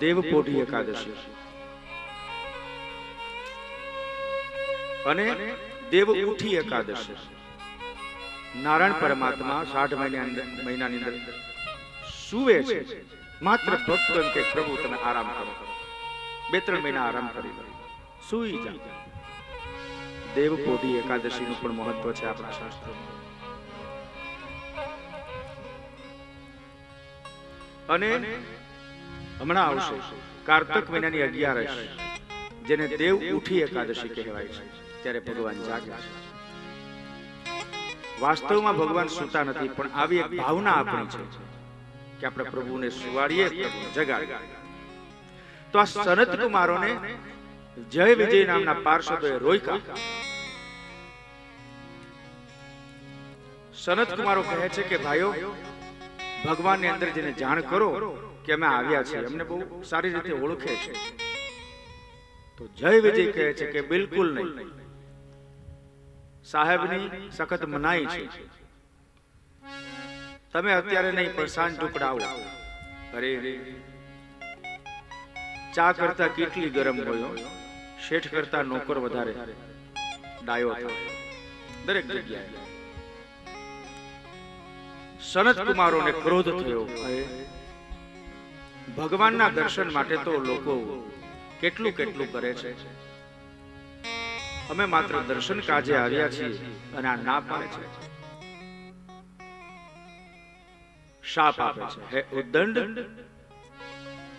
દેવપોઢી એકાદશી અને દેવ ઉઠી એકાદશી. નારાયણ પરમાત્મા 60 મહિનાની અંદર સુવે છે. માત્ર ભક્તો એમ કે પ્રભુ તમે આરામ કરો, 2-3 મહિના આરામ કરી લો, સુઈ જાઓ. દેવપોઢી એકાદશીનું પણ મહત્વ છે આપણા શાસ્ત્રોમાં. અને હમણાં આવશે કાર્તક મહિનાની 11 જેને દેવ ઉઠી એકાદશી કહેવાય છે. ત્યારે ભગવાન જાગે છે. વાસ્તવમાં ભગવાન સૂતા નથી, પણ આવી એક ભાવના આપણી છે કે આપણે પ્રભુને સુવાડીએ, જગાડીએ. તો આ સનત કુમારોને જય વિજય નામના પાર્ષદોએ રોક્યા. સનત કુમારો કહે છે કે ભાઈઓ, ભગવાનની અંદર જેને જાણ કરો કે અમે આવ્યા છીએ, અમને બહુ સારી રીતે ઓળખે છે. તો જય વિજય કહે છે કે બિલકુલ નહીં, સાહેબની સખત મનાઈ છે. તમે અત્યારે નહીં, પણ સાંજ ટુકડાવો. અરે ચા કરતા કેટલી ગરમ હોય, શેઠ કરતા નોકર વધારે ડાયો થાય દરેક જગ્યાએ. સનત કુમારોને ક્રોધ થયો. ભગવાનના દર્શન માટે તો લોકો કેટલું કેટલું કરે છે, અમે માત્ર દર્શન કાજે આવ્યા છીએ અને આ ના પાડે છે, શાપ આપે છે. હે ઉદ્દંડ,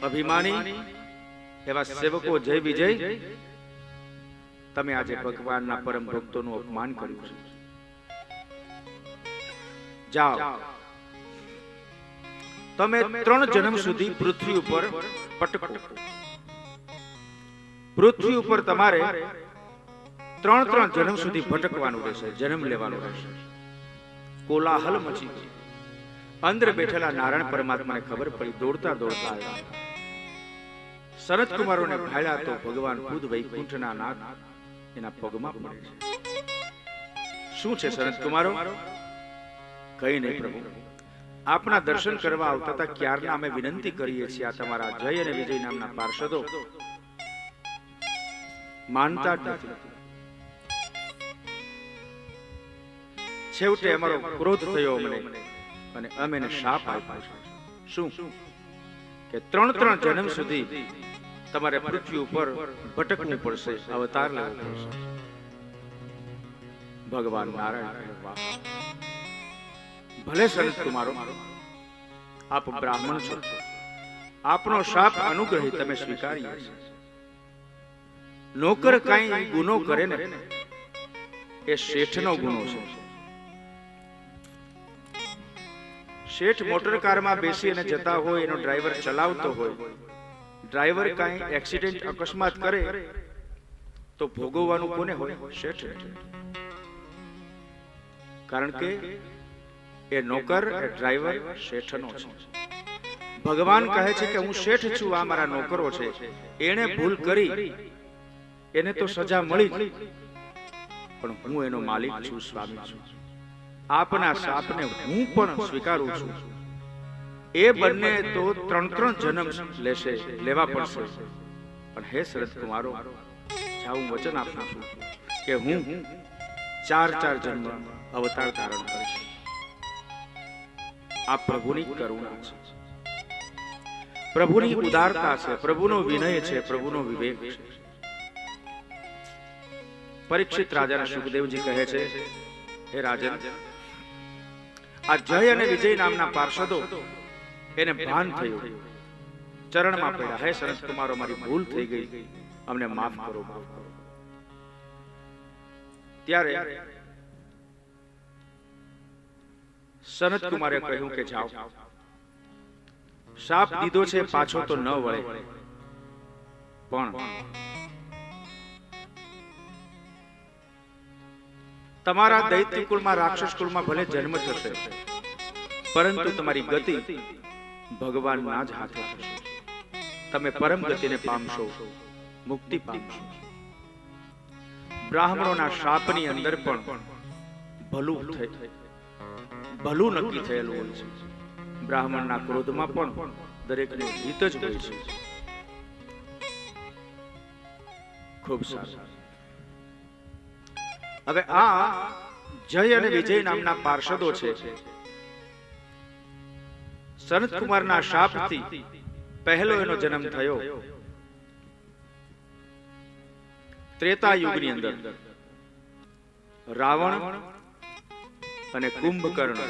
અભિમાની એવા સેવકો, જય વિજય, તમે આજે ભગવાનના પરમ ભક્તોનું અપમાન કર્યું છે. જાઓ, તમે 3 જન્મ સુધી પૃથ્વી ઉપર પટકો. પૃથ્વી ઉપર તમારે 3 જન્મ સુધી ભટકવાનું રહેશે, જન્મ લેવાનું રહેશે. કોલાહલ મચી ગઈ. અંદર બેઠેલા નારાયણ પરમાત્માને ખબર પડી, દોડતા દોડતા આવ્યા. સનત કુમારોને ભાળ્યા તો ભગવાન ખુદ વૈકુંઠના નાથ એના પગમાં પડે છે. શું છે સનત કુમારો? કઈ નહીં પ્રભુ, આપના દર્શન કરવા આવતા હતા ક્યારના અમે વિનંતી કરીએ છીએ. આ તમારા જય અને વિજય નામના પાર્ષદો માનતા જ નથી. છેવટે અમારો ક્રોધ થયો અમને, અને અમે એને શાપ આપ્યો છે. શું કે 3 જન્મ સુધી તમારે પૃથ્વી ઉપર ભટકવું પડશે, અવતાર લેવો પડશે. ભગવાન નારાયણ ભલે સનત કુમારો, આપ બ્રાહ્મણ છો, આપનો શાપ અનુગ્રહી તમે સ્વીકારીએ છે. નોકર કઈ ગુનો કરે ને એ શેઠનો ગુનો છે. શેઠ મોટર કારમાં બેસી અને જતા હોય, એનો ડ્રાઈવર ચલાવતો હોય, ડ્રાઈવર કઈ એક્સિડન્ટ અકસ્માત કરે તો ભોગવવાનું કોને હોય? શેઠ. કારણ કે એ નોકર, એ ડ્રાઈવર શેઠનો છે. ભગવાન કહે છે કે હું શેઠ છું, આ મારા નોકરો છે, એને ભૂલ કરી એને તો સજા મળી, પણ હું એનો માલિક છું, સ્વામી છું. આપના શાપને હું પણ સ્વીકારું છું. એ બંને તો 3 જન્મ લેશે, લેવા પડશે. પણ હે સનત કુમારો, હું વચન આપું છું કે હું 4 જન્મ અવતાર ધારણ કરીશ. આ પ્રભુની કરુણા છે, પ્રભુની ઉદારતા છે, પ્રભુનો વિનય છે, પ્રભુનો વિવેક છે. પરીક્ષિત રાજાને સુખદેવજી કહે છે, હે રાજન, આ જય અને વિજય નામના પાર્ષદો, એને ભાન થયું, ચરણમાં પડ્યા. હે સનત કુમારો, મારી ભૂલ થઈ ગઈ, અમને માફ કરો, માફ કરો. ત્યારે સનત કુમારે કહ્યું કે જાઓ, શાપ દીધો છે, પાછો તો ન વળે, પણ તમારા દૈત્ય કુળમાં, રાક્ષસ કુળમાં ભલે જન્મ થશે, પરંતુ તમારી ગતિ ભગવાનના જ હાથે થશે. તમે પરમ ગતિને પામશો, મુક્તિ પામશો. બ્રાહ્મણોના શાપની અંદર પણ ભલું નક્કી થયેલું હોય છે. બ્રાહ્મણના ક્રોધમાં પણ દરેકનું હિત જ હોય છે. ખૂબ સારું. હવે આ જય અને વિજય નામના પાર્ષદો છે. સનત કુમારના શાપથી પહેલો એનો જન્મ થયો ત્રેતા યુગની અંદર. રાવણ અને કુંભકર્ણ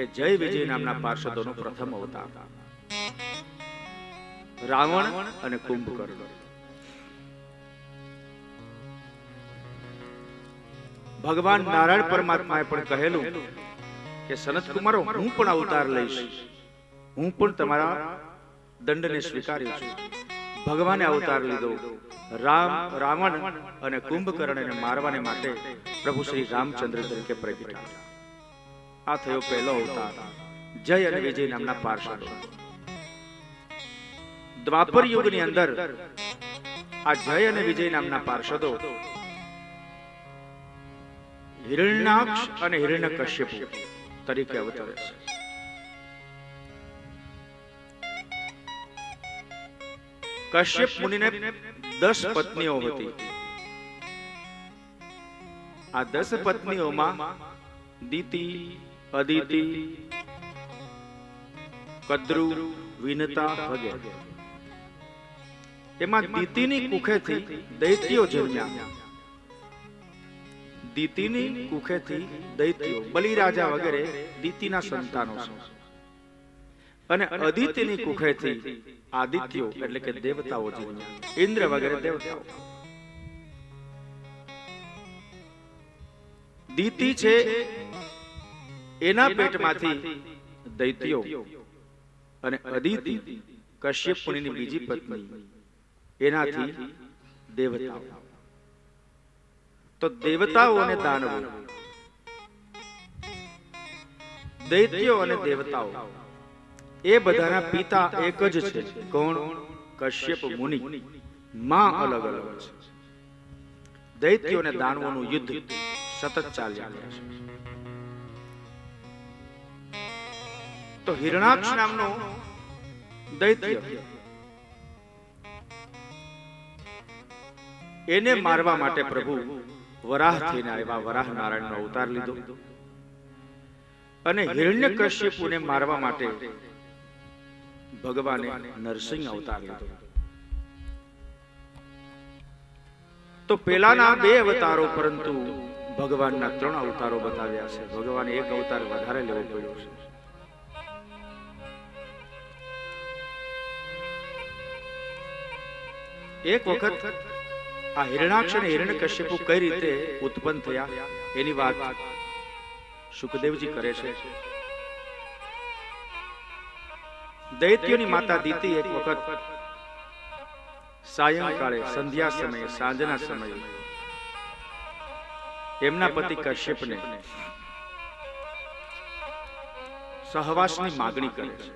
એ જય વિજય નામના પાર્ષદોનો પ્રથમ અવતાર. રાવણ અને કુંભકર્ણ. ભગવાન નારાયણ પરમાત્માએ પણ કહેલું કે સનત કુમારો, હું પણ અવતાર લઈશ, હું પણ તમારા દંડને સ્વીકાર્યું છું. ભગવાને અવતાર લીધો. રાવણ અને કુંભકર્ણને મારવાને માટે પ્રભુ શ્રી રામચંદ્ર તરીકે પ્રગટ્યા. આ થયો પહેલો અવતાર, જય અને વિજય નામના પાર્ષદો. દ્વાપર યુગની અંદર આ જય અને વિજય નામના પાર્ષદો હિરણ્યાક્ષ અને હિરણ્યકશ્યપ તરીકે અવતરે છે. કશ્યપ મુનિને 10 પત્નીઓ હતી. આ 10 પત્નીઓમાં દીતિ, અદિતિ, કદ્રુ, વિનતા વગેરે. એમાં દીતિની કુખેથી દૈત્યો જન્મ્યા. દીતિની કુખેથી દૈત્યો, બલિરાજા વગેરે દીતિના સંતાનો છે. અને અદિતિની કુખેથી આદિત્યો એટલે કે દેવતાઓ જન્મ્યા, ઇન્દ્ર વગેરે દેવતાઓ. દીતિ છે એના પેટમાંથી દૈત્યો, અને અદિતિ કશ્યપ મુનિની બીજી પત્ની, એનાથી દેવતાઓ. તો દેવતાઓ અને દાનવો, દૈત્યો અને દેવતાઓ એ બધાના પિતા એક જ છે. કોણ? કશ્યપ મુનિ. માં અલગ અલગ છે. દૈત્યો અને દાનવોનું યુદ્ધ સતત ચાલ્યા કરે છે. તો હિરણાક્ષ નામનો દૈત્ય, એને મારવા માટે પ્રભુ વરાહ થઈને આવ્યા. વરાહ નારાયણનો અવતાર લીધો. અને હિરણ્યકશ્યપુને મારવા માટે ભગવાને નરસિંહ અવતાર લીધો. તો પેલાના 2 અવતારો, પરંતુ ભગવાનના 3 અવતારો બતાવ્યા છે. ભગવાને એક અવતાર વધારે લેવો પડ્યો છે. એક વખત આ હિરણાક્ષ અને હિરણ્યકશ્યપુ કઈ રીતે ઉત્પન્ન થયા એની વાત શુકદેવજી કરે છે. દૈત્યોની માતા દીતિ એક વખત સાયંકાળે, સંધ્યા સમયે, સાંજના સમયે એમના પતિ કશ્યપને સહવાસની માગણી કરે છે.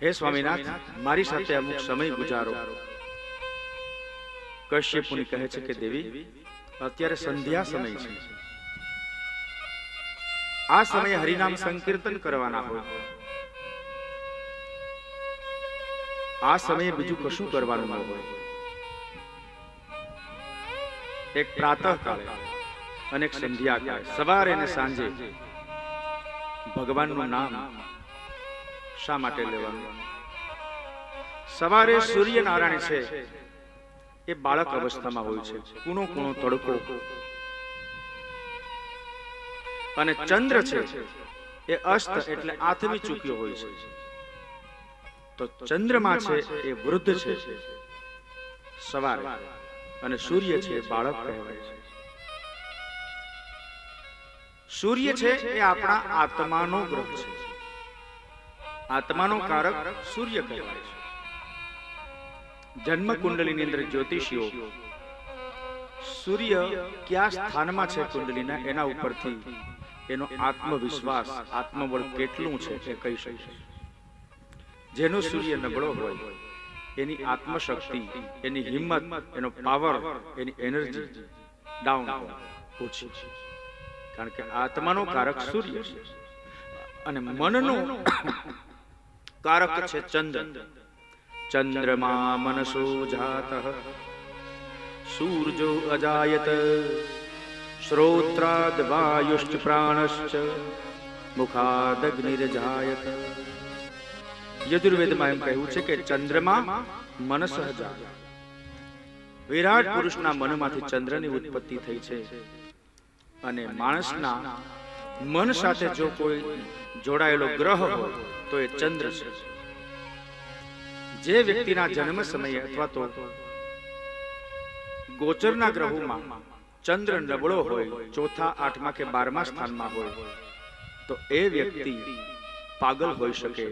હે સ્વામીનાથ, મારી સાથે અમુક સમય ગુજારો. કશ્યપ મુનિ કહે છે કે દેવી, અત્યારે સંધ્યા સમય છે. આ સમયે હરિનામ સંકીર્તન કરવાના હોય. આ સમયે બીજું કશું કરવાનું ન હોય. એક પ્રાતઃ કાળે અને એક સંધ્યા કાળે, સવારે અને સાંજે ભગવાનનું નામ શા માટે લેવાનું? સવારે સૂર્યનારાયણ છે એ બાળક અવસ્થામાં હોય છે, કૂણો કૂણો તડકો, અને ચંદ્ર છે એ અસ્ત એટલે આથમી ચૂક્યો હોય છે. તો ચંદ્રમા છે એ વૃદ્ધ છે સવારે, અને સૂર્ય છે એ બાળક કહેવાય છે. સૂર્ય છે એ આપણા આત્માનો ગ્રહ છે. આત્માનો કારક સૂર્ય કહેવાય છે. જન્મ કુંડલીની અંદર જ્યોતિષીઓ સૂર્ય કયા સ્થાનમાં છે કુંડલીના, એના ઉપરથી એનો આત્મવિશ્વાસ, આત્મબળ કેટલું છે એ કહી શકે. જેનો સૂર્ય નબળો હોય એની આત્મશક્તિ, એની હિંમત, એનો પાવર, એની એનર્જી ડાઉન ઓછી, કારણ કે આત્માનો કારક સૂર્ય છે અને મનનો કારક છે ચંદ્ર. ચંદ્રમા મનસો જાતઃ સૂર્જો અજાયત શ્રોત્રાદ વાયુશ્ચ પ્રાણશ્ચ મુખાદગ્નિર્જાયત. યજુર્વેદમાં એમ કહ્યું છે કે ચંદ્રમા મનસઃ જાત, વિરાટ પુરુષના મનમાંથી ચંદ્રની ઉત્પત્તિ થઈ છે. અને માણસના મન સાથે જો કોઈ જોડાયેલો ગ્રહ હોય તો એ ચંદ્ર છે. જે વ્યક્તિના જન્મ સમયે અથવા તો ગોચરના ગ્રહોમાં ચંદ્ર નબળો હોય, ચોથા, આઠમા કે 12મા સ્થાનમાં હોય, તો એ વ્યક્તિ પાગલ હોઈ શકે,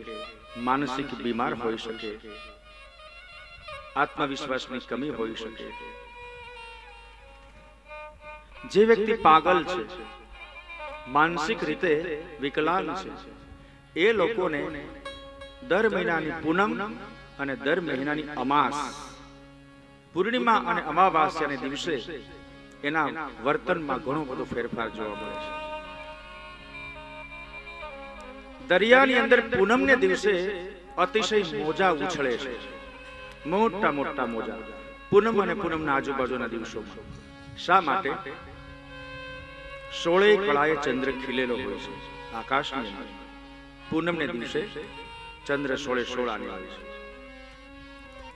માનસિક બીમાર હોઈ શકે, આત્મવિશ્વાસની કમી હોઈ શકે. જે વ્યક્તિ પાગલ છે, માનસિક રીતે વિકલાંગ છે, એ લોકોને દર મહિનાની પૂનમ અને દર મહિનાની અમાસ, પૂર્ણિમા અને અમાવાસ્યાને દિવસે એના વર્તનમાં ઘણો બધો ફેરફાર જોવા મળે છે. દરિયાની અંદર પૂનમને દિવસે અતિશય મોજા ઉછળે છે, મોટા મોટા મોજા, પૂનમ અને પૂનમના આજુબાજુના દિવસોમાં. શા માટે? 16 કળાએ ચંદ્ર ખીલેલો હોય છે આકાશની અંદર. પૂનમને દિવસે ચંદ્ર 16 આને આવે છે.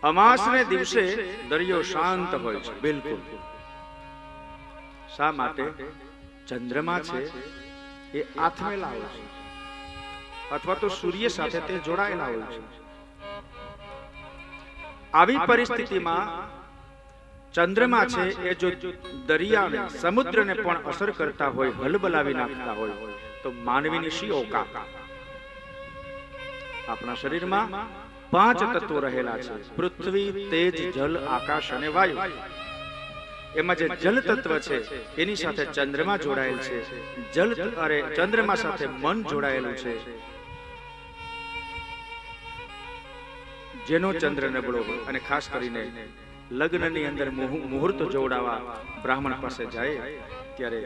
અમાસને દિવસે દરિયો શાંત હોય છે બિલકુલ. શા માટે? ચંદ્રમા છે એ આથમેલા હોય છે, અથવા તો સૂર્ય સાથે તે જોડાયેલા હોય છે. આવી પરિસ્થિતિમાં ચંદ્રમા છે એ જો દરિયાને, સમુદ્રને પણ અસર કરતા હોય, હલબલાવી નાખતા હોય, તો માનવીની શી ઓકાત? આપણા શરીરમાં 5 તત્વો રહેલા છે: પૃથ્વી, તેજ, જલ, આકાશ અને વાયુ. એમાં જે જલ તત્વ છે એની સાથે ચંદ્રમા જોડાયેલ છે. ચંદ્રમા સાથે મન જોડાયેલું છે. જેનો ચંદ્ર નબળો હોય, અને ખાસ કરીને લગ્નની અંદર મુહૂર્ત જોડાવા બ્રાહ્મણ પાસે જાય ત્યારે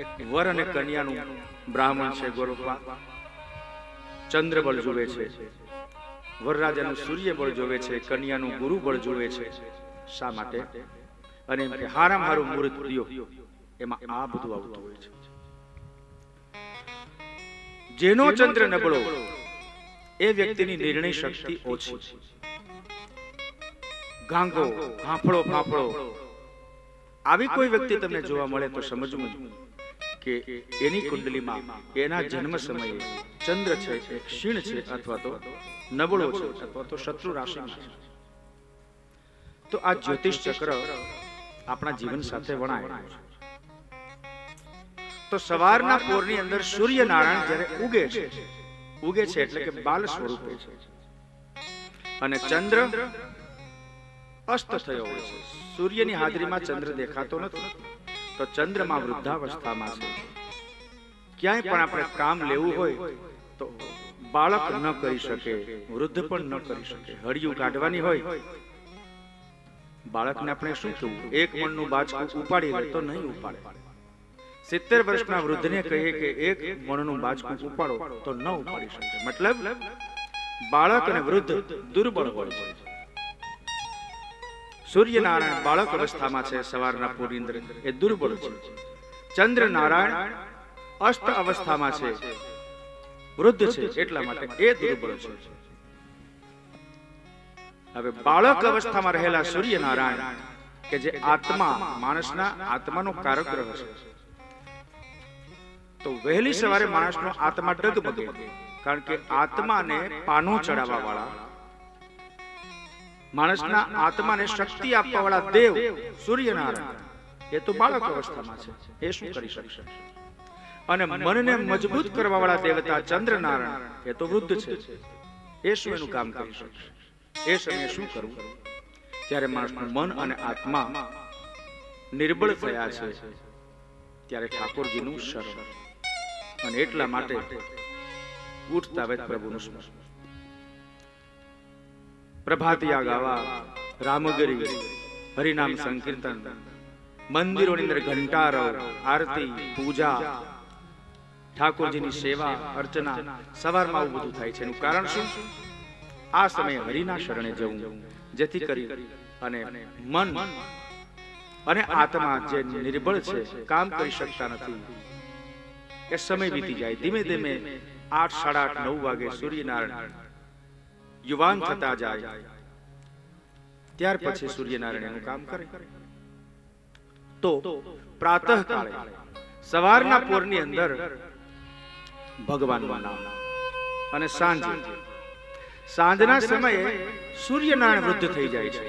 એક વર અને કન્યાનું બ્રાહ્મણ છે ગોરપા ચંદ્ર બળ જોવે છે, વરરાજાનું સૂર્ય બળ જોવે છે, કન્યાનું ગુરુ બળ જોવે છે. શા માટે? અને એમ કે હારામ હારું મુહૂર્ત દ્યો. એમાં આ બધું આવતું હોય છે. જેનો ચંદ્ર નબળો એ વ્યક્તિની નિર્ણય શક્તિ ઓછી, ગાંગો, ફાંફળો. આવી કોઈ વ્યક્તિ તમને જોવા મળે તો સમજવું કે એની કુંડલીમાં એના જન્મ સમયે ચંદ્ર છે એ ક્ષીણ છે, અથવા તો નબળો છે, અથવા તો શત્રુ રાશિમાં છે. તો આ જ્યોતિષ ચક્ર આપણા જીવન સાથે વણાયેલું છે. તો સવારના પોરની અંદર સૂર્યનારાયણ જ્યારે ઉગે છે એટલે કે બાલ સ્વરૂપે છે, અને ચંદ્ર અસ્ત થયો હોય છે. સૂર્યની હાજરીમાં ચંદ્ર દેખાતો નથી, તો ચંદ્રમાં વૃદ્ધાવસ્થામાં છે. ક્યાંય પણ આપણે કામ લેવું હોય તો બાળક ન કરી શકે, વૃદ્ધ પણ ન કરી શકે. હળિયું કાઢવાની હોય, બાળકને આપણે શું કહેવું? 1 મણનું બાજકું ઉપાડી લે તો નહીં ઉપાડે. 70 વર્ષના વૃદ્ધને કહીએ કે 1 મણનું બાજકું ઉપાડો તો ન ઉપાડી શકે. મતલબ બાળક અને વૃદ્ધ દુર્બળ હોય છે. સૂર્યનારાયણ બાળક અવસ્થામાં છે સવારના પૂરની અંદર, એ દુર્બળ છે. ચંદ્રનારાયણ અસ્ત અવસ્થામાં છે, વૃદ્ધ છે, એટલા માટે એ દુર્બળ છે. હવે બાળક અવસ્થામાં રહેલા સૂર્યનારાયણ કે જે આત્મા, માણસના આત્માનો કારક ગ્રહ છે, તો વહેલી સવારે માણસનો આત્મા ડગમગે, કારણ કે આત્માને પાનો ચડાવવા વાળા, માણસના આત્માને શક્તિ આપવા વાળા દેવ સૂર્યનારાયણ એ તો બાળક અવસ્થામાં છે. એ શું કરી શકશે? અને મનને મજબૂત કરવા વાળા દેવતા ચંદ્રનારાયણ એ તો વૃદ્ધ છે. એ શું એનું કામ કરી શકશે? એ સમયે શું કરવું? જ્યારે માણસનું મન અને આત્મા નિર્બળ થયા છે ત્યારે ઠાકોરજીનું શરણ, અને એટલા માટે ઉઠતા વેત પ્રભુનું સ્મરણ, પ્રભાતિયા ગાવા, રામગરી, હરિનામ સંકીર્તન, મંદિરોની અંદર ઘંટારવ, આરતી, પૂજા, ઠાકોરજીની સેવા અર્ચના સવારમાં આવું બધું થાય છે. એનું કારણ શું? આ સમયે હરિના શરણે જવું, જેથી કરી અને મન અને આત્મા જે નિર્બળ છે, કામ કરી શકતા નથી, એ સમય વીતી જાય. ધીમે ધીમે 8, 8:30, 9 વાગે સૂર્યનારાયણ યુવાન થતા જાય. ત્યાર પછી સૂર્યનારાયણ એનું કામ કરે. તો પ્રાતઃ કાળે સવારના પોરની અંદર ભગવાનનું નામ, અને સાંજના સમયે સૂર્યનારાયણ વૃદ્ધ થઈ જાય છે.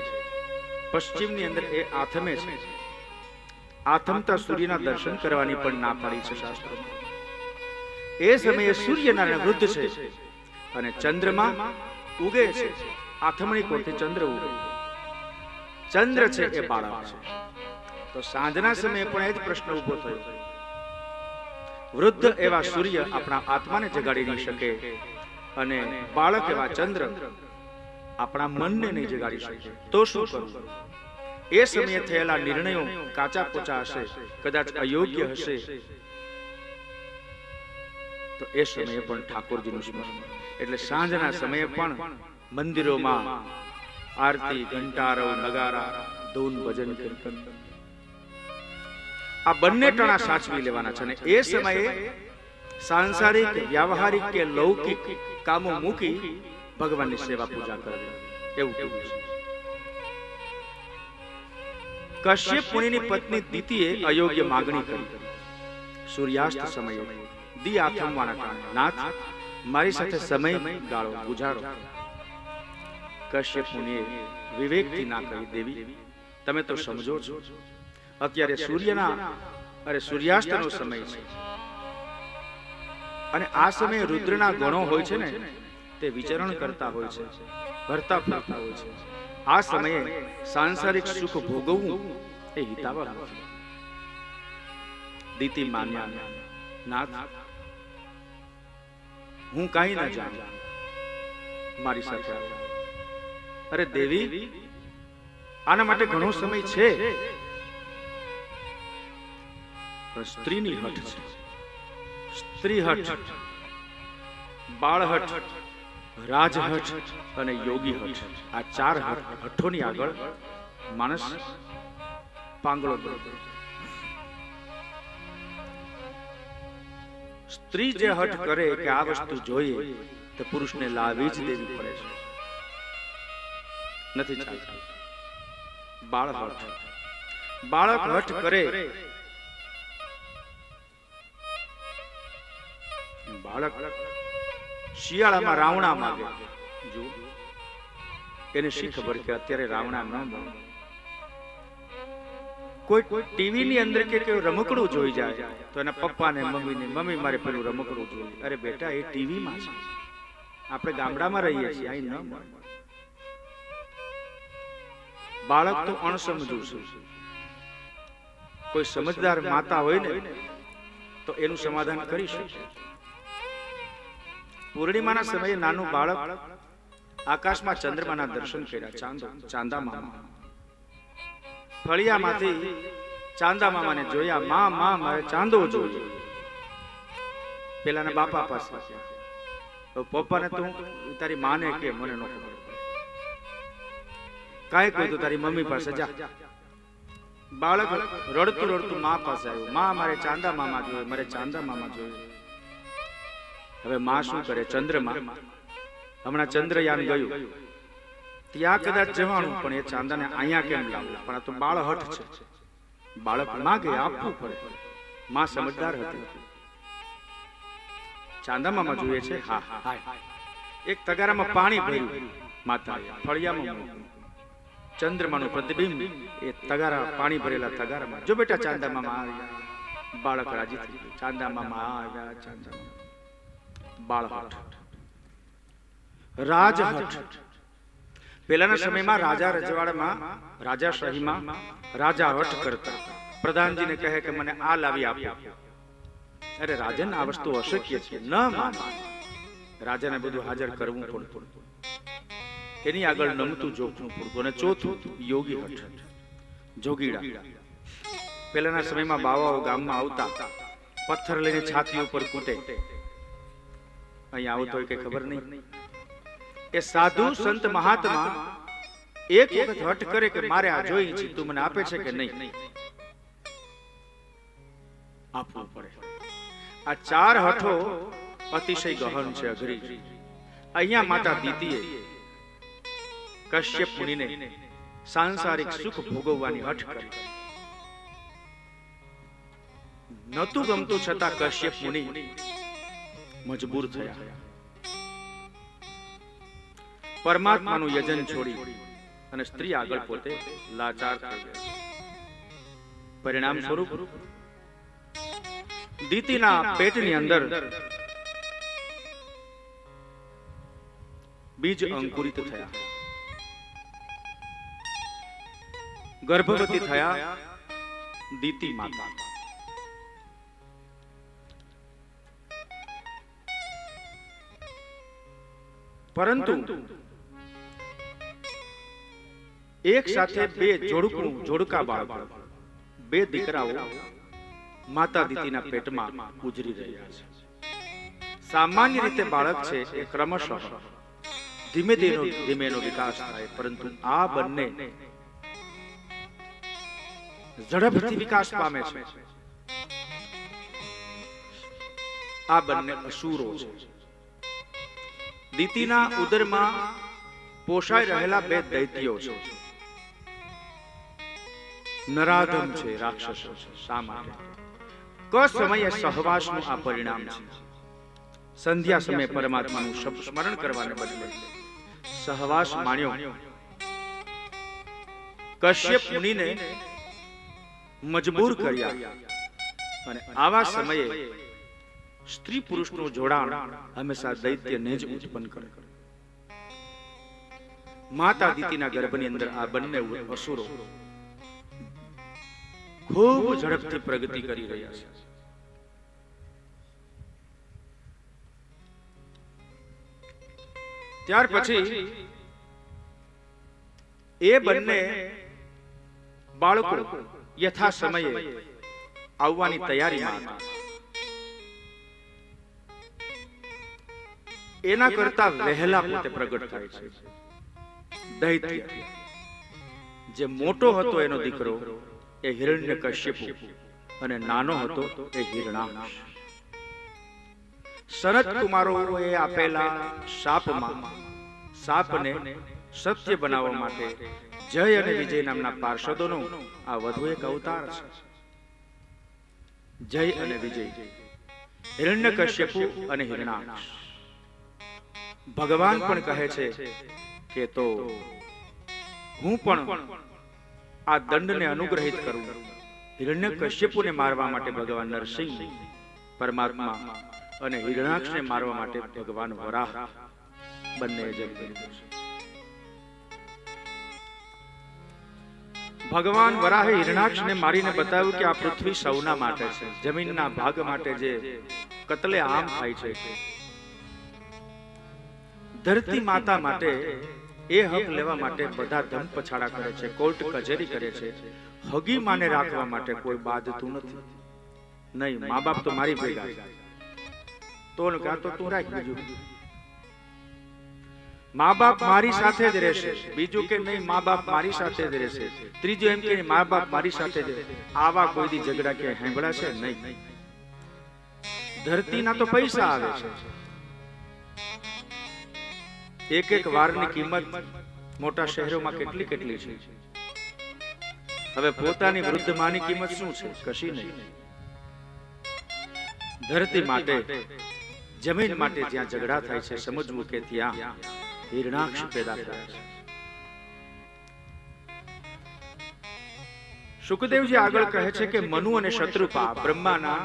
પશ્ચિમની અંદર એ આથમે છે. આથમતા સૂર્યના દર્શન કરવાની પણ ના પાડી છે શાસ્ત્રોમાં. એ સમયે સૂર્યનારાયણ વૃદ્ધ છે અને ચંદ્રમા ઉગે છે. આથમણી કોરથી ચંદ્ર ઉગે. ચંદ્ર છે એ બાળક છે. તો સાંજના સમયે પણ એ જ પ્રશ્ન ઉભો થયો. વૃદ્ધ એવા સૂર્ય આપણા આત્માને જગાડી નહીં શકે, અને બાળક એવા ચંદ્ર આપણા મનને નહીં જગાડી શકે. તો શું કરવું? એ સમયે થયેલા નિર્ણયો કાચા પોચા હશે, કદાચ અયોગ્ય હશે, તો એ સમયે પણ ઠાકોરજીનું સ્મરણ. એટલે સાંજના સમયે પણ મંદિરોમાં આરતી, ઘંટારવ, નગારા, ધૂન, ભજન, કીર્તન, આ બંને ટણા સાચવી લેવાના છે. અને એ સમયે સાંસારિક, વ્યાવહારિક કે લૌકિક કામો મૂકી ભગવાનની સેવા પૂજા કરવી, એવું કીધું છે. કશ્યપ મુનિની પત્ની દિતિએ અયોગ્ય માગણી કરી. સૂર્યાસ્ત સમયે દી આથમવાના કારણે, નાથ મારી સાથે સમય ગાળો, ગુજારો. કશ્યપ મુનિએ વિવેકથી ના કહી, દેવી તમે તો સમજો છો, અત્યારે સૂર્યાસ્તનો સમય છે, અને આ સમયે રુદ્રના ગણો હોય છે ને, તે વિચરણ કરતા હોય છે, ફરતા ફરતા હોય છે. આ સમયે સાંસારિક સુખ ભોગવવું એ હિતાવહ નથી. દીતિ માન્યા, નાથ હું કાંઈ ના જાણું, મારી સાથે આવો. અરે દેવી, આના માટે ઘણો સમય છે, પણ સ્ત્રીની હઠ છે. સ્ત્રી હઠ, બાળ હઠ, રાજ હઠ અને યોગી હઠ, આ 4 હઠોની આગળ માણસ પાંગળો બને. સ્ત્રી જે હઠ કરે કે આ વસ્તુ જોઈએ તો પુરુષને લાવી જ દેવી પડે છે, નથી ચાલતું. બાળક હઠ કરે, બાળક શિયાળામાં રાવણા માંગે. જો એને શી ખબર કે અત્યારે રાવણા ન મળે. કોઈ ટીવી ની અંદર કે રમકડું જોઈ જાય તો એના પપ્પા ને મમ્મી મારે પેલું રમકડું જોઈએ. અરે બેટા, એ ટીવી માં છે, આપણે ગામડામાં રહીએ છીએ, અહીં ન મળે. બાળક તો અણસમજુ છે. કોઈ સમજદાર માતા હોય ને તો એનું સમાધાન કરી શકે. પૂર્ણિમાના સમયે નાનું બાળક આકાશમાં ચંદ્રમાના દર્શન કર્યા. ચાંદા મામા ફળિયામાંથી ચાંદા મામાને જોયા. માં મારે ચાંદો જોઈએ. પેલાના બાપા પાસે પપ્પાને તો તારી માને કે મને ન ખબર, કાંઈ કહ્યું તો તારી મમ્મી પાસે જા. બાળક રડતું મા પાસે આવ્યું. માં મારે ચાંદા મામા જોઈએ, મારે ચાંદા મામા જોઈએ. હવે માં શું કરે? ચંદ્રમાં હમણાં ચંદ્રયાન ગયું, ત્યાં કદાચ જવાનું, પણ એ ચાંદાને અહીંયા કેમ લાવવું? પણ આ તો બાળ હઠ છે, બાળક માગે આપવું પડે. માં સમજદાર હતી. ચાંદા મામા જોઈએ છે, હા હા. એક તગારામાં પાણી ભર્યું માતાએ, ફળિયામાં ચંદ્રમાનું પ્રતિબિંબ એ તગારા, પાણી ભરેલા તગારામાં. જો બેટા ચાંદા મામા આવ્યા. બાળક રાજી થઈ ગયું. ચાંદા મામા આવ્યા, ચાંદા મામા. બાળહઠ, રાજહઠ. પહેલાના સમયમાં રાજા રજવાડામાં, રાજાશાહીમાં રાજા હઠ કરતા. પ્રધાનજીને કહે કે મને આ લાવી આપ્યો. અરે રાજન, આ વસ્તુ અશક્ય છે, ન માને. રાજાને બધું હાજર કરવું પડતું, એની આગળ નમતું જોખવું પડતું. અને ચોથું યોગી હઠ, જોગીડા. પહેલાના સમયમાં બાવાઓ ગામમાં આવતા, પથ્થર લઈને છાતી ઉપર કૂટે. અહીંયા આવતો હોય કે ખબર નહીં. એ સાધુ સંત મહાત્મા એક વખત હઠ કરે કે મારે આ જોઈ છે, તું મને આપે છે કે નહીં? આપવું પડે. આ ચાર હઠો અતિશય ગહન છે, અઘરી. અહીંયા માતા દીતીએ કશ્યપ મુનિને સાંસારિક સુખ ભોગવવાની હઠ કરી. નતું ગમતું છતાં કશ્યપ મુનિ મજબૂર થયા. પરમાત્માનું યજન છોડી અને સ્ત્રી આગળ પોતે લાચાર થઈ ગયા. પરિણામ સ્વરૂપ દીતીના પેટની અંદર બીજ અંકુરિત થયા, ગર્ભવતી થયા દીતી માતા. પરંતુ એક સાથે બે જોડકા બાળકો, બે દીકરાઓ માતા દીતીના પેટમાં ગુજરી રહ્યા છે. સામાન્ય રીતે બાળક છે એ ક્રમશઃ ધીમે ધીમે એનો વિકાસ થાય, પરંતુ આ બંને ઝડપથી વિકાસ પામે છે. આ બંને અસુરો છે. દીતીના ઉદરમાં પોષાઈ રહેલા બે દૈત્યો છે, નરાધમ છે, રાક્ષસો છે. શા માટે? ક સમયે સહવાસનું આ પરિણામ છે. સંધ્યા સમયે પરમાત્માનું સ્મરણ કરવાને બદલે સહવાસ માણ્યો. કશ્યપ મુનિને મજબૂર કર્યા, અને આવા સમયે સ્ત્રી પુરુષનું જોડાણ હંમેશા દૈત્યને જ ઉત્પન્ન કરે. માતા દીતીના ગર્ભની અંદર આ બંને અસુરો ખૂબ ઝડપથી પ્રગતિ કરી રહ્યા છે. ત્યાર પછી એ બંને બાળકો યથા સમયે આવવાની તૈયારીમાં હતા. એના કરતા વહેલા પોતે પ્રગટ થાય છે. દૈત્ય જે મોટો હતો એનો દીકરો એ હિરણ્યકશ્યપુ, અને નાનો હતો એ હિરણાક્ષ. સનત કુમારોએ આપેલા શાપને સત્ય બનાવવા માટે જય અને વિજય નામના પાર્ષદોનો આ વધુ એક અવતાર છે. જય અને વિજય, હિરણ્યકશ્યપુ અને હિરણાક્ષ. ભગવાન પણ કહે છે કે તો હું પણ આ દંડને અનુગ્રહિત કરું. હિરણ્યકશ્યપુને મારવા માટે ભગવાન નરસિંહ પરમાત્મા અને હિરણાક્ષને મારવા માટે ભગવાન વરાહ બંને જપ કર્યું છે. ભગવાન વરાહે હિરણાક્ષને મારીને બતાવ્યું કે આ પૃથ્વી સૌના માટે છે. જમીનના ભાગ માટે જે કતલે આમ થાય છે, ધરતી માતા માટે એ હક લેવા માટે બધા ધમ પછાડા કરે છે, કોર્ટ કચેરી કરે છે. હગી માને રાખવા માટે કોઈ બાધતું નથી. નહીં, મા બાપ તો મારી ભેગા છે, તો તું રાખ. બીજું મા બાપ મારી સાથે જ રહેશે, બીજું કે નહીં મા બાપ મારી સાથે જ રહેશે, ત્રીજું એમ કે મા બાપ મારી સાથે જ. આવા કોઈ દી ઝઘડા કે હેંગડા છે નહીં. ધરતીના તો પૈસા આવે છે. એક એક વારની કિંમત મોટા શહેરોમાં કેટલી છે. હવે પોતાની વૃદ્ધ માની કિંમત શું છે? કશી નહીં. ધરતી માટે, જમીન માટે જ્યાં ઝઘડા થાય છે, સમજવું કે ત્યાં હિરણાક્ષ પેદા થયા છે. શુકદેવજી આગળ કહે છે કે મનુ અને શત્રુપા બ્રહ્માના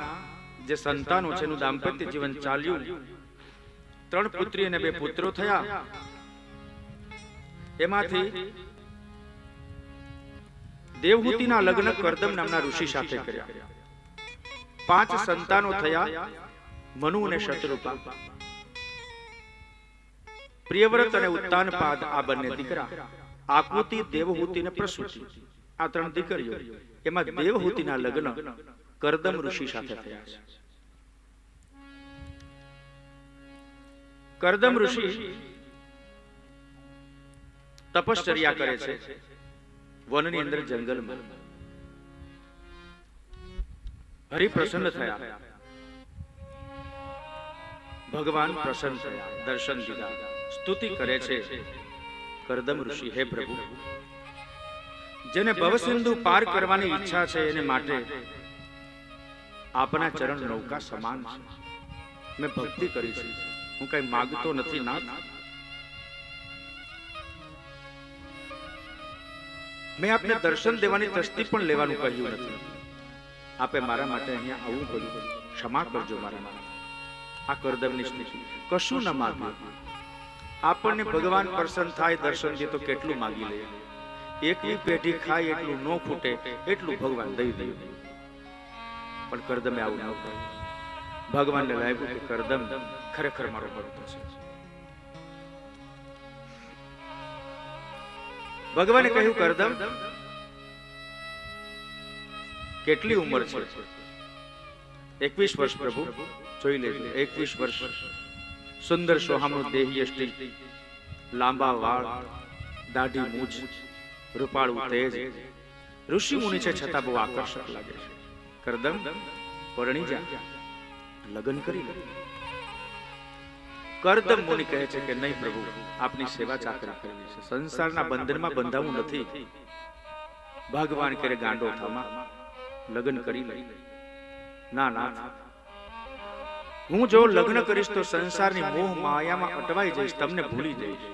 જે સંતાનો છે એનું દાંપત્ય જીવન ચાલ્યું. 3 પુત્રી અને 2 પુત્રો થયા. એમાંથી દેવહૂતિના લગ્ન કરદમ નામના ઋષિ સાથે કર્યા. 5 સંતાનો થયા મનુ અને શત્રુપા. પ્રિયવ્રત અને ઉત્તાનપાદ આ બંને દીકરા. આકૃતિ, દેવહૂતિ અને પ્રસૂતિ આ 3 દીકરીઓ. એમાં દેવહૂતિના લગ્ન કરદમ ઋષિ સાથે થયા છે. કરદમ ઋષિ તપશ્ચર્યા કરે છે વનની અંદર, જંગલમાં. હરિ પ્રસન્ન થયા, ભગવાન પ્રસન્ન થયા, દર્શન દીધા. સ્તુતિ કરે છે કરદમ ઋષિ, હે પ્રભુ, જેને ભવસિંધુ પાર કરવાની ઈચ્છા છે એને માટે આપના ચરણ નૌકા સમાન છે. મેં ભક્તિ કરી છે, હું કઈ માગતો નથી નાથ. મેં આપને દર્શન દેવાની તસ્તી પણ લેવાનું કહ્યું નથી. આપે મારા માટે અહીંયા આવવું પડ્યું, ક્ષમા કરજો મારા માટે. આ કરદમની સ્થિતિ, કશું ન માગ્યું. આપણને ભગવાન પ્રસન્ન થાય, દર્શન દે તો કેટલું માગી લે. એકની પેઢી ખાય એટલું ન ખૂટે એટલું ભગવાન દઈ દે. પણ કરદમે આવું ન કર્યું. ભગવાનને લાગ્યું કે કરદમ ખરેખર મારો ભક્ત છે. ભગવાને કહ્યું, કરદમ કેટલી ઉંમર છે? 21 વર્ષ પ્રભુ. જોઈ લેજો, 21 વર્ષ. સુંદર સોહામણું દેહી અષ્ટિ, લાંબા વાળ, દાઢી મૂછ, રૂપાળું તેજ. ઋષિ મુનિ છે છતાં બહુ આકર્ષક લાગે છે. કરદમ પરણી જા, લગ્ન કરી લે. કરદમ મુનિ કહે છે કે નહીં પ્રભુ, આપની સેવા ચાકરી કરવી છે, સંસારના બંધનમાં બંધાવું નથી. ભગવાન કરે ગાંડો થામા, લગ્ન કરી લે. ના ના, હું જો લગ્ન કરીશ તો સંસારની મોહ માયામાં અટવાઈ જઈશ, તમને ભૂલી જઈશ.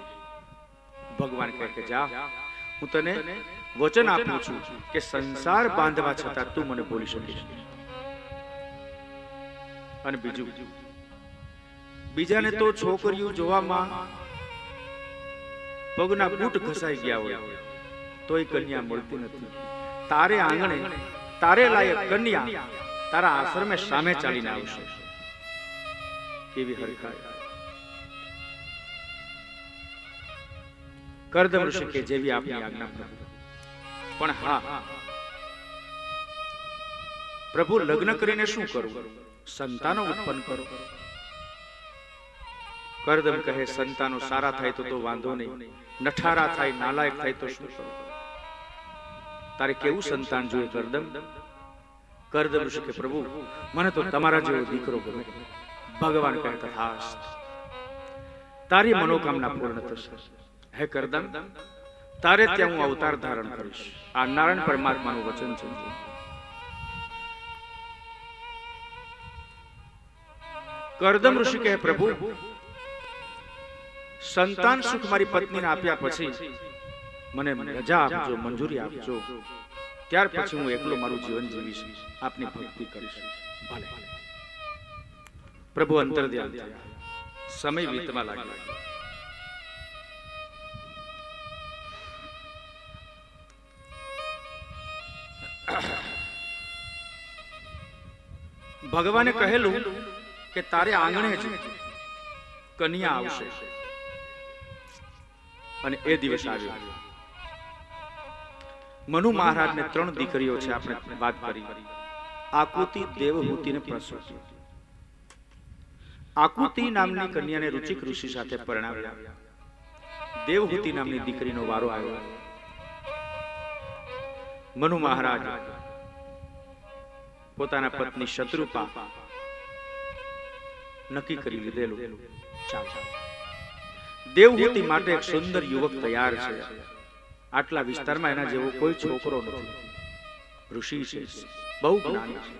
ભગવાન કહે કે જા, હું તને વચન આપું છું કે સંસાર બાંધવા છતાં તું મને ભૂલી શકીશ. અને બીજાને તો છોકરીઓ જોવામાં પગના બૂટ ઘસાઈ ગયા હોય તોય કન્યા મળતી નથી. તારે આંગણે તારે લાયક કન્યા તારા આશ્રમે સામે ચાલીને આવશે. કેવી હરખાય. કરદમ ઋષિ કે જેવી આપની આજ્ઞા પ્રભુ. પણ હા પ્રભુ, લગ્ન કરીને શું કરું? સંતાનો ઉત્પન્ન કરો. કરદમ કહે, સંતાનો સારા થાય તો વાંધો નહીં, નઠારા થાય, નાલાયક થાય તો શું કરું? તારે કેવું સંતાન જોઈએ કરદમ? કરદમ ઋષિ કે પ્રભુ, મને તો તમારા જેવો દીકરો ગમે. ભગવાન કહે, તથાસ્તુ, તારી મનોકામના પૂર્ણ થશે. હે કરદમ, તારે ત્યાં હું અવતાર ધારણ કરીશ. આ નારાયણ પરમાત્માનું વચન છે. કરદમ ઋષિ કહે, પ્રભુ, સંતાન સુખ મારી પત્નીને આપ્યા પછી મને રજા આપજો, મંજૂરી આપજો. ત્યાર પછી હું એકલો મારું જીવન જીવીશ, આપની ભક્તિ કરીશ. ભલે. પ્રભુ અંતર ધ્યાન થયા. સમય વીતવા લાગ્યો. ભગવાને કહેલું કે તારે આંગણે જ કન્યા આવશે. અને એ દિવસ આવ્યો. મનુ મહારાજને 3 દીકરીઓ છે, આપણે વાત કરી. આકુતિ, દેવહૂતિ ને પ્રસૂતિ. આકુતિ નામની કન્યાને રુચિક ઋષિ સાથે પરણાવ્યા. દેવહૂતિ નામની દીકરીનો વારો આવ્યો. મનુ મહારાજ પોતાના પત્ની શત્રુપા નક્કી કરી લીધેલું, દેવહૂતિ માટે એક સુંદર યુવક તૈયાર છે. આટલા વિસ્તારમાં એના જેવો કોઈ છોકરો નથી. ઋષિ છે, બહુ જ્ઞાની છે.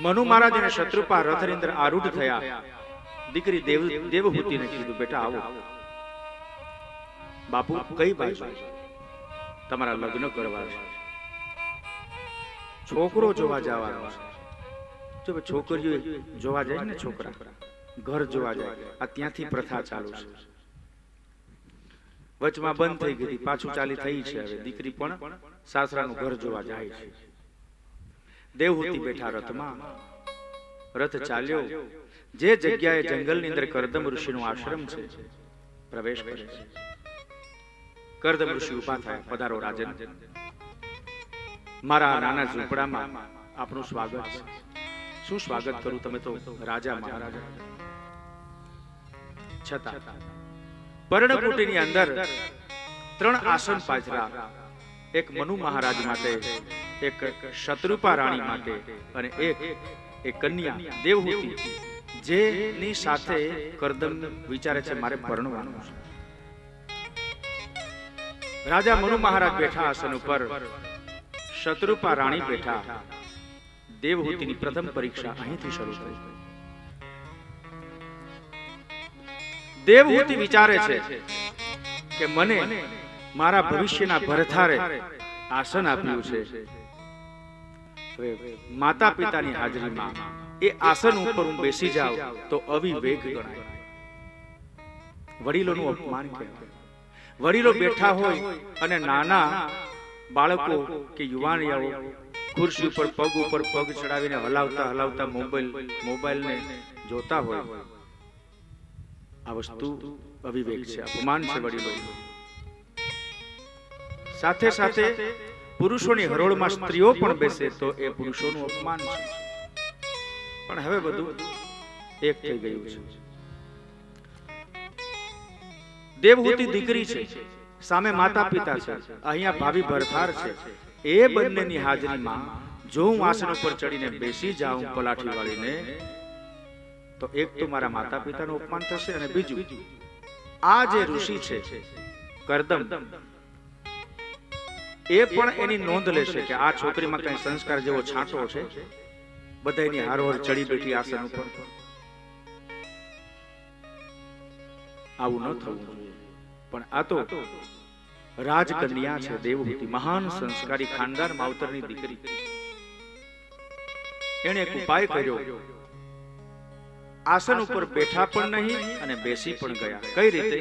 મનુ મહારાજ અને શત્રુપા રથની અંદર આરૂઢ થયા. દીકરી દેવહૂતિને કીધું, બેટા આવો. બાપુ, કઈ બાજુ તમારા લગ્ન કરવા છે? છોકરો જોવા જવાનો છે. જો છોકરીઓ જોવા જાય ને, છોકરા ઘર જોવા જાય, આ ત્યાંથી પ્રથા ચાલુ છે. વચમાં બંધ થઈ ગઈ, પાછું ચાલી થઈ છે. હવે દીકરી પણ સાસરાનું ઘર જોવા જાય છે. દેવહૂતિ બેઠા રથમાં. રથ ચાલ્યો. જે જગ્યાએ જંગલની અંદર કરદમ ઋષિનો આશ્રમ છે, પ્રવેશ કરે છે. કરદમ ઋષિ ઉભા થાય, પધારો રાજન, મારા નાના ઝૂંપડામાં આપનું સ્વાગત છે. શું સ્વાગત કરું, તમે તો રાજા મહારાજા. છતાં પર્ણકુટીની અંદર 3 આસન પાથરા, એક મનુ મહારાજ માટે, એક શત્રુપા રાણી માટે અને એક કન્યા દેવહૂતિ, જેની સાથે કરદમ વિચારે છે મારે પરણવાનું છે. રાજા મનુ મહારાજ બેઠા આસન ઉપર, શત્રુપા રાણી બેઠા. દેવહૂતિની પ્રથમ પરીક્ષા અહીંથી શરૂ થઈ. દેવહૂતિ વિચારે છે કે મને મારા ભવિષ્યના ભરથારે આસન આપ્યું છે, માતા પિતાની હાજરીમાં એ આસન ઉપર હું બેસી જાઉં તો અવિવેક ગણાય, વડીલોનું અપમાન કહેવાય. વડીલો બેઠા હોય અને નાના બાળકો કે યુવાનિયાઓ ખુરશી ઉપર પગ ચડાવીને હલાવતા હલાવતા મોબાઈલને જોતા હોય, આ વસ્તુ અવિવેક છે, અપમાન છે વડીલો. સાથે સાથે પુરુષોની હરોળમાં સ્ત્રીઓ પણ બેસે તો એ પુરુષોનું અપમાન છે. પણ હવે બધું એક થઈ ગયું છે. દેવહૂતિ દીકરી છે, સામે માતા પિતા છે, અહીંયા ભાવિ ભરથાર છે. એ બંનેની હાજરીમાં જો હું આસન ઉપર ચડીને બેસી જાઉં પલાઠી વાળીને, તો એક તો મારા માતા પિતાનું અપમાન થશે, અને બીજું આ જે ઋષિ છે કરદમ, એ પણ એની નોંધ લેશે કે આ છોકરીમાં કઈ સંસ્કાર જેવો છાંટો છે, બધા એની હારોહાર ચડી બેઠી આસન ઉપર. આવું ન થવું જોઈએ. પણ આ તો રાજકન્યા છે દેવહૂતિ, મહાન સંસ્કારી ખાનદાન માવતરની દીકરી. એણે એક ઉપાય કર્યો. આસન ઉપર બેઠા પણ નહીં અને બેસી પણ ગયા. કઈ રીતે?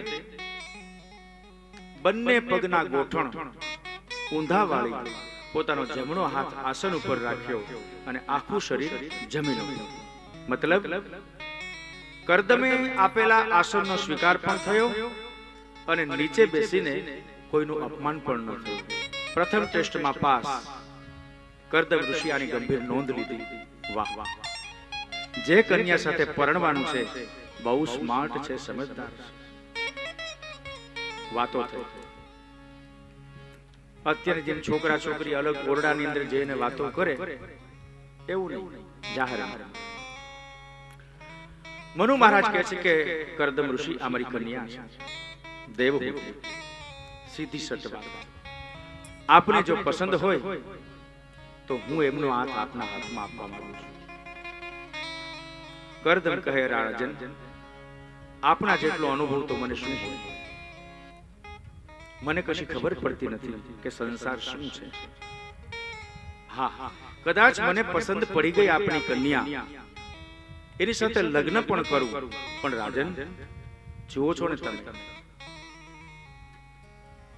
બંને પગના ગોઠણ ઊંધા વાળી પોતાનો જમણો હાથ આસન ઉપર રાખ્યો અને આખું શરીર જમીન. મતલબ કરદમે આપેલા આસનનો સ્વીકાર પણ થયો અને નીચે બેસીને કોઈનું અપમાન પણ ન થયું. પ્રથમ ટેસ્ટમાં પાસ. કરદમ ઋષિ આની ગંભીર નોંધ લીધી. વાહ વાહ, જે કન્યા સાથે પરણવાનું છે બહુ સ્માર્ટ છે, સમજદાર છે. વાતો થઈ. અત્યારે જેમ છોકરા છોકરી અલગ ઓરડાની અંદર જઈને વાતો કરે એવું નહીં, જાહેર. મનુ મહારાજ કહે છે કે કરદમ ઋષિ અમારી કન્યા છે દેવહૂતિ, સીધી સટ વાત. આપને જો પસંદ હોય તો હું એમનો હાથ આપના હાથમાં આપવા માંગુ છું. કરદમ કહે, રાજન, આપના જેટલો અનુભવ તો મને શું હોય? મને કશી ખબર પડતી નથી કે સંસાર શું છે. હા, કદાચ મને પસંદ પડી ગઈ આપણી કન્યા, એની સાથે લગ્ન પણ કરું. પણ રાજન, જુઓ છો ને તમે,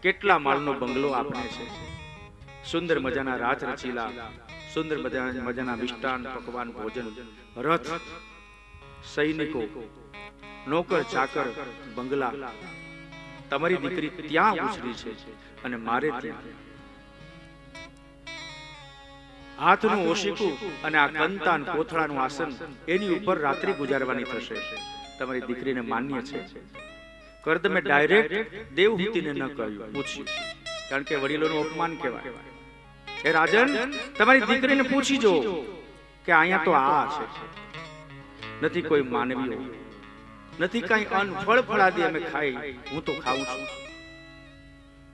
કેટલા માળનો બંગલો આપણે છે, સુંદર મજાના રાજ રચીલા, સુંદર મજાના મિષ્ટાન પકવાન ભોજન, રથ, સૈનિકો, નોકર ચાકર, બંગલા. તમારી દીકરી ત્યાં ઉછરી છે અને મારે ત્યાં હાથનું ઓશીકું અને આ કંતાન કોથળાનું આસન, એની ઉપર રાત્રિ ગુજારવાની થશે. તમારી દીકરીને માન્ય છે? કરદમે ડાયરેક્ટ દેવહૂતિને ન કહ્યું, પૂછ્યું, કારણ કે વડીલોનું અપમાન કહેવાય. એ રાજન, તમારી દીકરીને પૂછી જો કે અહીંયા તો આ છે, નથી કોઈ માનવીઓ, નથી કઈ અન્ન ફળ ફળાદી અમે ખાઈ. હું તો ખાઉં છું,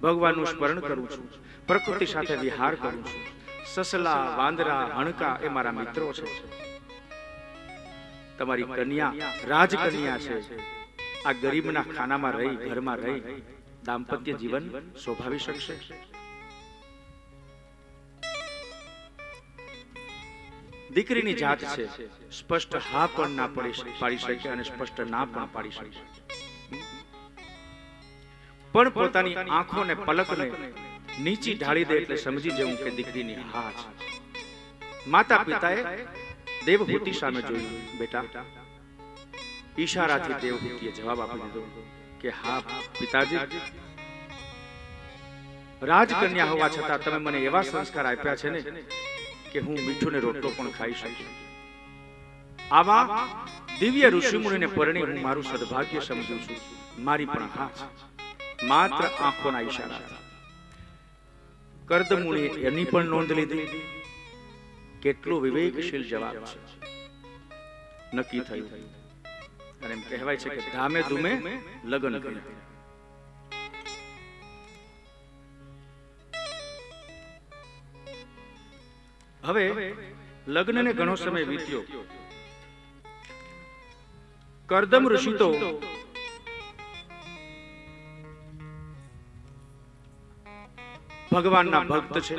ભગવાનનું સ્મરણ કરું છું, પ્રકૃતિ સાથે વિહાર કરું છું. સસલા, વાંદરા, હણકા એ મારા મિત્રો છે. તમારી કન્યા રાજકન્યા છે. આ ગરીબના ખાનામાં રહી, ઘરમાં રહી દાંપત્ય જીવન શોભાવી શકશે? દીકરીની જાત છે, સ્પષ્ટ હા પણ ના પાડી શકે અને સ્પષ્ટ ના પણ પાડી શકે. પણ પોતાની આંખોને પલકને નીચી ઢાળી દે એટલે સમજી જવું કે દીકરીની હા છે. માતા પિતાએ દેવહૂતિ સામે જોયું. બેટા, ઈશારાથી દેવહૂતિએ જવાબ આપી દીધો કે હા પિતાજી, રાજકન્યા હોવા છતાં તમે મને એવા સંસ્કાર આપ્યા છે ને કે હું મીઠું ને રોટલો પણ ખાઈ શકું. આવા દિવ્ય ઋષિમુનિને પરણી હું મારું સદભાગ્ય સમજુ છું. મારી પણ હા છે, માત્ર આંખોના ઈશારા. કર્દમુનિએ એની પણ નોંધ લીધી. કેટલો વિવેકશીલ જવાબ છે. નક્કી થયું અને એમ કહેવાય છે કે ધામે ધૂમે લગ્ન કર્યા. હવે લગ્નને ઘણો સમય વીત્યો. કર્દમ ઋષિ તો ભગવાનના ભક્ત છે.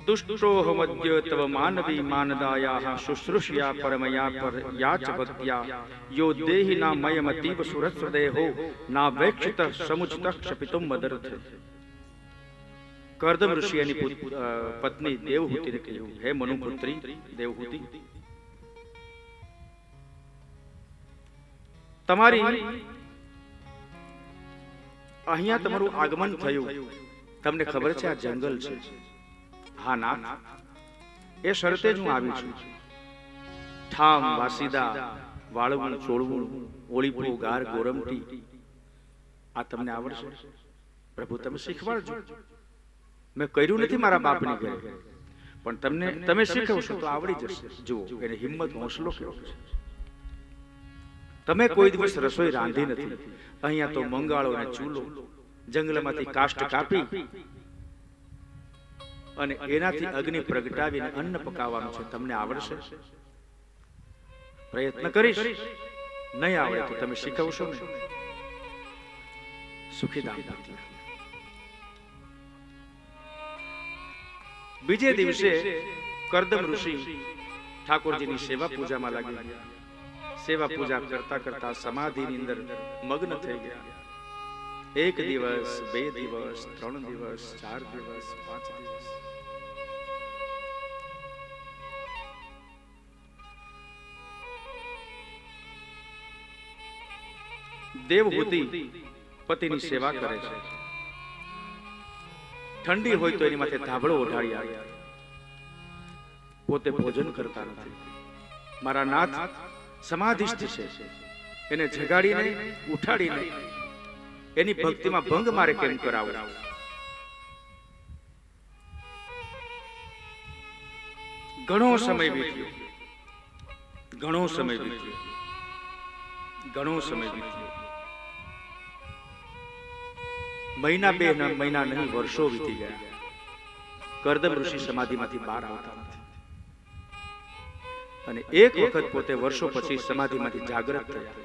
દુષ્ટોહ મધ્ય તવ માનવી માનદાયા શુશ્રુષ્યા પરમયા પર યાચ ભક્ત્યા યો દેહિના મયમતીવ સુરસ્વદેહો ના વેક્ષિત સમુચિત ક્ષપિતુમ મદર્થ. કર્દમ ઋષિ એની પત્ની દેવહૂતિને કહ્યું, હે મનુપુત્રી દેવહૂતિ, તમારી અહીંયા તમારું આગમન થયું. તમને ખબર છે આ જંગલ છે? હા નાથ, એ શરતે જ હું આવી છું. ઠામ વાસીદા વાળવું ચોળવું ઓળીપું ગાર ગોરમટી આ તમને આવડશે? પ્રભુ તમે શીખવાડજો. મેં કર્યું નથી મારા બાપની ઘરે, પણ તમે શીખવશો તો આવડી જશે. જુઓ એને હિંમત હોંસલો કેવો છે. તમે કોઈ દિવસ રસોઈ રાંધી નથી. અહીંયા તો મંગાળો અને ચૂલો, જંગલમાંથી કાષ્ટ કાપી અને એનાથી અગ્નિ પ્રગટાવીને અન્ન પકાવવાનું છે. તમને આવડશે? પ્રયત્ન કરીશ. નહીં આવડે તો તમે શીખવશો ને? સુખી દાંપત્ય. બીજે દિવસે કર્દમ ઋષિ ઠાકોરજીની સેવા પૂજામાં લાગી ગયા. સેવા પૂજા કરતા કરતા સમાધિની અંદર મગ્ન થઈ ગયા. 1 દિવસ 2 દિવસ 3 દિવસ 4 દિવસ 5 દિવસ. દેવહૂતિ પતિની સેવા કરે છે. ઠંડી હોય તો એની માથે ધાબળો ઓઢાડી આવે. પોતે ભોજન કરતા નથી. મારા નાથ સમાધિસ્થ છે, એને જગાડીને ઉઠાડીને એની ભક્તિમાં ભંગ મારે કેમ કરાવો? ઘણો સમય વીત્યો. મહિના 2 મહિના નહીં, વર્ષો વીતી ગયા. કર્દમ ઋષિ સમાધિમાંથી બહાર આવતા નથી. અને એક વખત પોતે વર્ષો પછી સમાધિમાંથી જાગૃત થયા.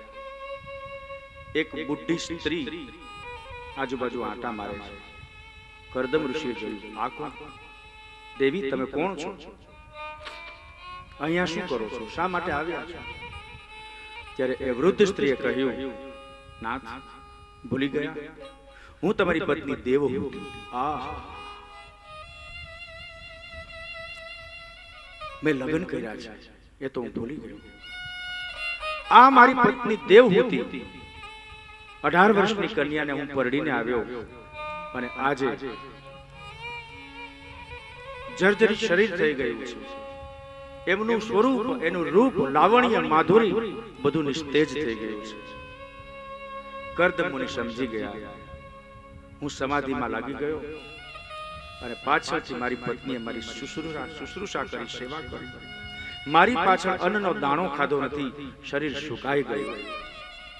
એક બુઢી સ્ત્રી આજુબાજુ આંટા મારે છે. કર્દમ ઋષિએ જોયું, આ કોણ? દેવી તમે કોણ છો? અહીંયા શું કરો છો? શા માટે આવ્યા છો? ત્યારે એ વૃદ્ધ સ્ત્રીએ કહ્યું, નાથ ભૂલી ગયા, હું તમારી પત્ની દેવહૂતિ. મેં લગ્ન કર્યા છે, એ તો હું ભૂલી ગયો. આ મારી પત્ની દેવહૂતિ 18 વર્ષની કન્યાને હું પરણીને આવ્યો અને આજે જર્જરિત શરીર થઈ ગયું છે. એમનું સ્વરૂપ, એનું રૂપ, લાવણ્ય, માધુરી બધું નિસ્તેજ થઈ ગયું છે. કર્દમ મુનિ સમજી ગયા, હું સમાધિમાં લાગી ગયો અને પાછળથી મારી પત્નીએ મારી શુશ્રુષા કરી, સેવા કરી. મારી પાછળ અન્નનો દાણો ખાધો નથી. શરીર સુકાઈ ગયું.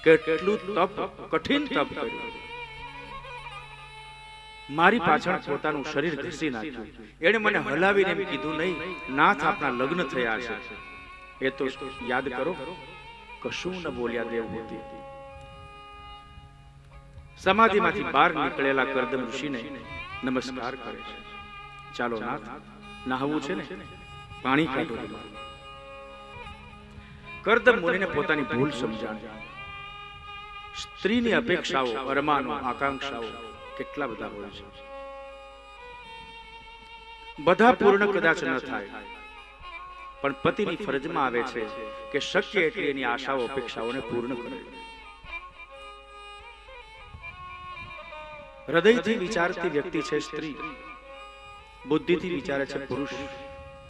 કેટલું તપ, કઠિન તપ કર્યું. મારી પાછળ પોતાનું શરીર ઘસી નાખ્યું. એણે મને હલાવીને એમ કીધું, નહીં નાથ આપના લગ્ન થયા છે. એ તો યાદ કરો. કશું ન બોલ્યા દેવહૂતિ. સમાધિમાંથી બહાર નીકળેલા કર્દમ ઋષિને નમસ્કાર કરે છે. ચાલો નાથ, નહાવું છે ને, પાણી કાઢો. કર્દમ મુનિને પોતાની ભૂલ સમજાણી. સ્ત્રીની અપેક્ષાઓ, અરમાનો, આકાંક્ષાઓ કેટલા બધા હોય છે. બધા પૂર્ણ કદાચ ન થાય, પણ પતિની ફરજમાં આવે છે કે શક્ય એટલી એની આશાઓ, અપેક્ષાઓને પૂર્ણ કરે. હૃદયથી વિચારતી વ્યક્તિ છે સ્ત્રી. બુદ્ધિથી વિચારે છે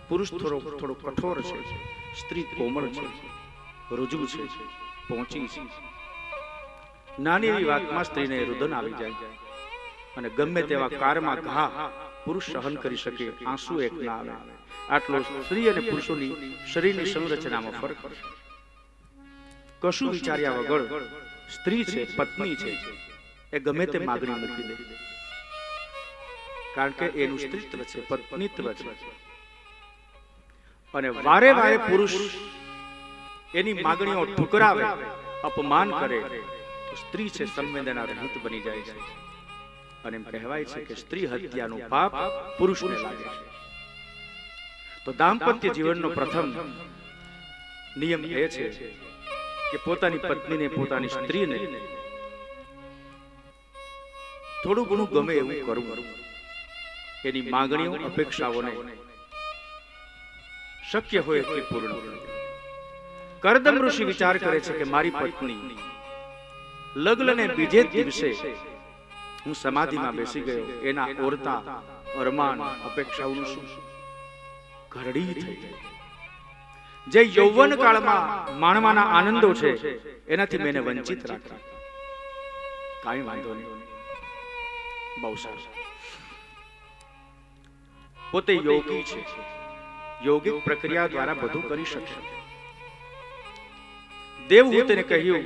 પુરુષ થોડો કઠોર છે, સ્ત્રી કોમળ છે, રુજુ છે, પહોંચી છે. નાની એવી વાતમાં સ્ત્રીને રુદન આવી જાય અને ગમે તેવા કારમાં ઘા પુરુષ સહન કરી શકે, આંસુ એક ના આવે. આટલો સ્ત્રી અને પુરુષોની શરીરની સંરચનામાં ફરક છે. કશું વિચાર્યા વગર સ્ત્રી છે, પત્ની છે, એ ગમે તે માગણી મૂકી દે, કારણ કે એનું સ્ત્રીત્વ છે, પત્નીત્વ છે. અને વારે વારે પુરુષ એની માગણીઓ ઠુકરાવે, અપમાન કરે તો સ્ત્રી છે સંવેદના રહિત બની જાય છે. અને એમ કહેવાય છે કે સ્ત્રી હત્યાનું પાપ પુરુષને લાગે છે. તો દાંપત્ય જીવનનો પ્રથમ નિયમ એ છે કે પોતાની પત્નીને, પોતાની સ્ત્રીને થોડું ઘણું ગમે એવું કરવું, એની માંગણીઓ, અપેક્ષાઓને શક્ય હોય એટલી પૂર્ણ કરવી. કરદમ ઋષિ વિચાર કરે છે કે મારી પત્ની લગ્નને બીજે જ દિવસે હું સમાધિમાં બેસી ગયો, એના ઓરતા, અરમાન, અપેક્ષાઓનું શું? ઘરડી થઈ ગઈ. જે યૌવન કાળમાં માણવાના આનંદો છે એનાથી મેં વંચિત રાખ્યા. કાંઈ વાંધો નહીં, બહુ સારું. પોતે યોગી છે, યોગિક પ્રક્રિયા દ્વારા બધું કરી શકશે. દેવહૂતિને કહ્યું,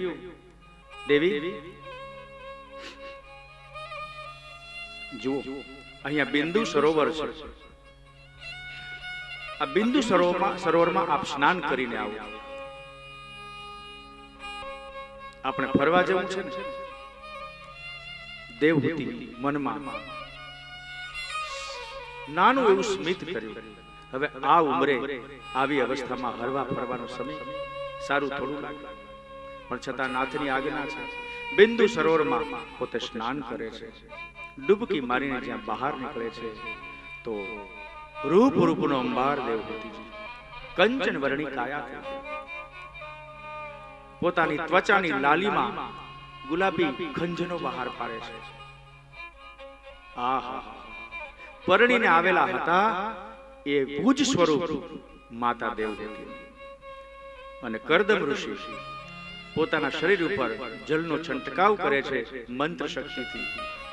દેવી જુઓ, અહીંયા બિંદુ સરોવર છે. આ બિંદુ સરોવરમાં આપ સ્નાન કરીને આવો. આપણે ફરવા જવું છે ને. દેવહૂતિ મનમાં નાનું એવું સ્મિત કર્યું. હવે આ ઉંમરે આવી અવસ્થામાં હરવા ફરવાનો સમય સારું થોડું લાગે, પણ છતાં નાથની આજ્ઞા છે. બિંદુ સરોવરમાં પોતે સ્નાન કરે છે. ડૂબકી મારીને જ્યાં બહાર નીકળે છે તો રૂપ રૂપનો અંબાર દેવહૂતિજી, કંચન વર્ણી કાયા, પોતાની ત્વચાની લાલીમાં ગુલાબી ખંજનો બહાર પાડે છે. આહા, પરણીને આવેલા હતા એ ભુજ સ્વરૂપ માતા દેવહૂતિ. અને કરદમ ઋષિ પોતાના શરીર ઉપર જલનો છંટકાવ કરે છે મંત્ર શક્તિથી.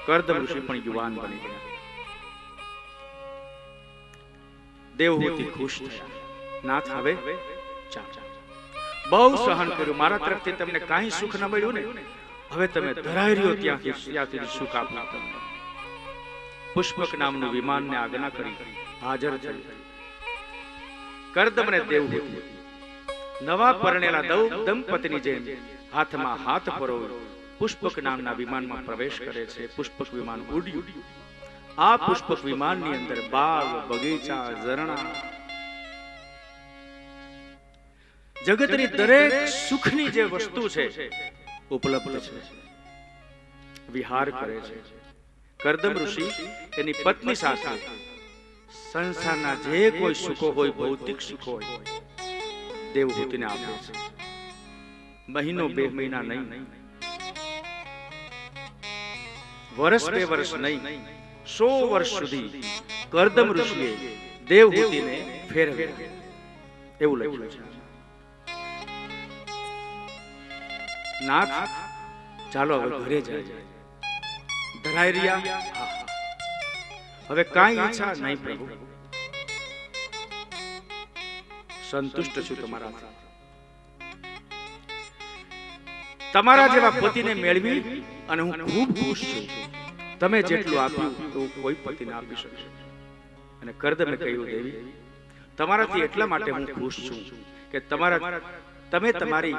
કરદમ ઋષિ પણ યુવાન બની ગયા. દેવહૂતિ ખુશ થયા. નાથ, હવે બહુ સહન કર્યું, મારા તરફથી તમને કાંઈ સુખ ન મળ્યું ને, હવે તમે ધરાઈ રહ્યો ત્યાંથી સુખ આપો તમને. પુષ્પક નામનું વિમાનને આજ્ઞા કરી હાજર થયું. કરદમને દેવહૂતિ નવા પરણેલા દંપતીની જેમ હાથમાં હાથ પરોવી પુષ્પક નામના વિમાનમાં પ્રવેશ કરે છે. પુષ્પક વિમાન ઉડ્યું. આ પુષ્પક વિમાનની અંદર બાગ, બગીચા, ઝરણા, જગતની દરેક સુખની જે વસ્તુ છે ઉપલબ્ધ છે. વિહાર કરે છે. કરદમ ઋષિ એની પત્ની સાથે સંસારના જે કોઈ સુખો હોય, ભૌતિક સુખો હોય, દેવહૂતિને આપે છે. મહિનો, 2 મહિના નહીં, વર્ષ, 2 વર્ષ નહીં, 100 વર્ષ સુધી કરદમ ઋષિએ દેવહૂતિને ફેરવ્યા, એવું લખ્યું છે. નાથ, ચાલો હવે ઘરે જાય. ધરાઈ રહ્યા? હવે કાંઈ ઈચ્છા નહીં પ્રભુ, સંતુષ્ટ છું તમારાથી. તમારા જેવા પતિને મેળવી અને હું ખૂબ ખુશ છું. તમે જેટલું આપ્યું એવું કોઈ પતિને આપી શકશે. અને કરદમે કહ્યું, દેવી, તમારાથી એટલા માટે હું ખુશ છું કે તમે તમારી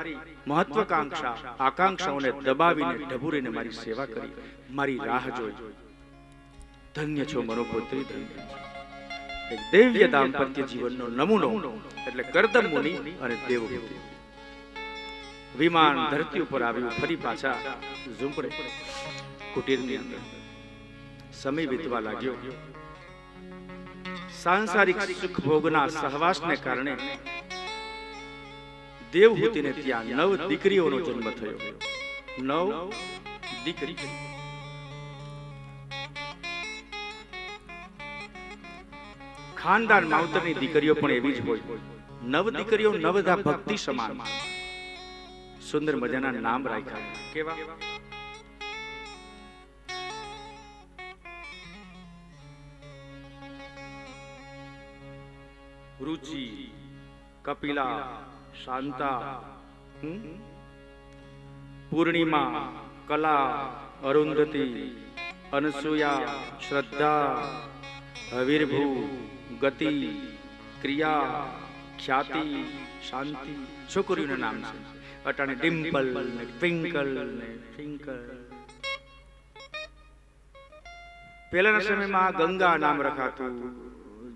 મહત્વાકાંક્ષા, આકાંક્ષાઓને દબાવીને, ઢબુરીને મારી સેવા કરી, મારી રાહ જોઈ. ધન્ય છો મનોપુત્રી, ધન્ય. એક દિવ્ય દાંપત્ય જીવનનો નમૂનો એટલે કરદમ મુનિ અને દેવહૂતિ. વિમાન ધરતી ઉપર આવ્યું. ફરી પાછા ઝૂંપડે, કુટીરની અંદર સમય વીતવા લાગ્યો. સાંસારિક સુખ ભોગના સહવાસને કારણે દેવહૂતિને ત્યાં 9 દીકરીઓનો જન્મ થયો. 9 દીકરી. ખાનદાન માવતરની દીકરીઓ પણ એવી જ હોય. નવ દીકરીઓ નવધા ભક્તિ સમાન. સુંદર મજાના નામ રાખ્યા. કેવા? રુચિ, કપિલા, શાંતા, પૂર્ણિમા, કલા, અરુંધતી, અનસૂયા, શ્રદ્ધા, હવીરભૂ, ગતિ, ક્રિયા, ખ્યાતિ, શાંતિ. છોકરીઓના નામ છે. અટાણે ડિમ્પલ ને ટ્વિંકલ ને ટ્વિંકલ. પહેલાના સમયમાં ગંગા નામ રખાતું,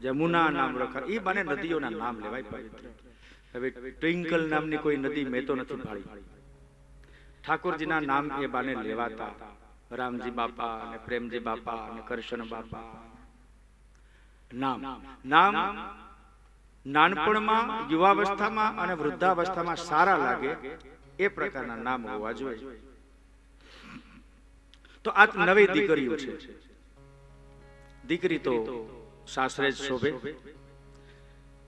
જમુના નામ રખાતું. એ બાને નદીઓના નામ લેવાય પવિત્ર. હવે ટ્વિંકલ નામની કોઈ નદી મેં તો નથી ભાળી. ઠાકોરજીના નામ એ બાને લેવાતા. રામજી બાપા અને પ્રેમજી બાપા અને કરશન બાપા. નામ નામ નાનપણમાં, યુવાવસ્થામાં અને વૃદ્ધાવસ્થામાં સારા લાગે એ પ્રકારના નામ હોવા જોઈએ. તો આ નવી દીકરીઓ છે. દીકરી તો સાસરે જ શોભે.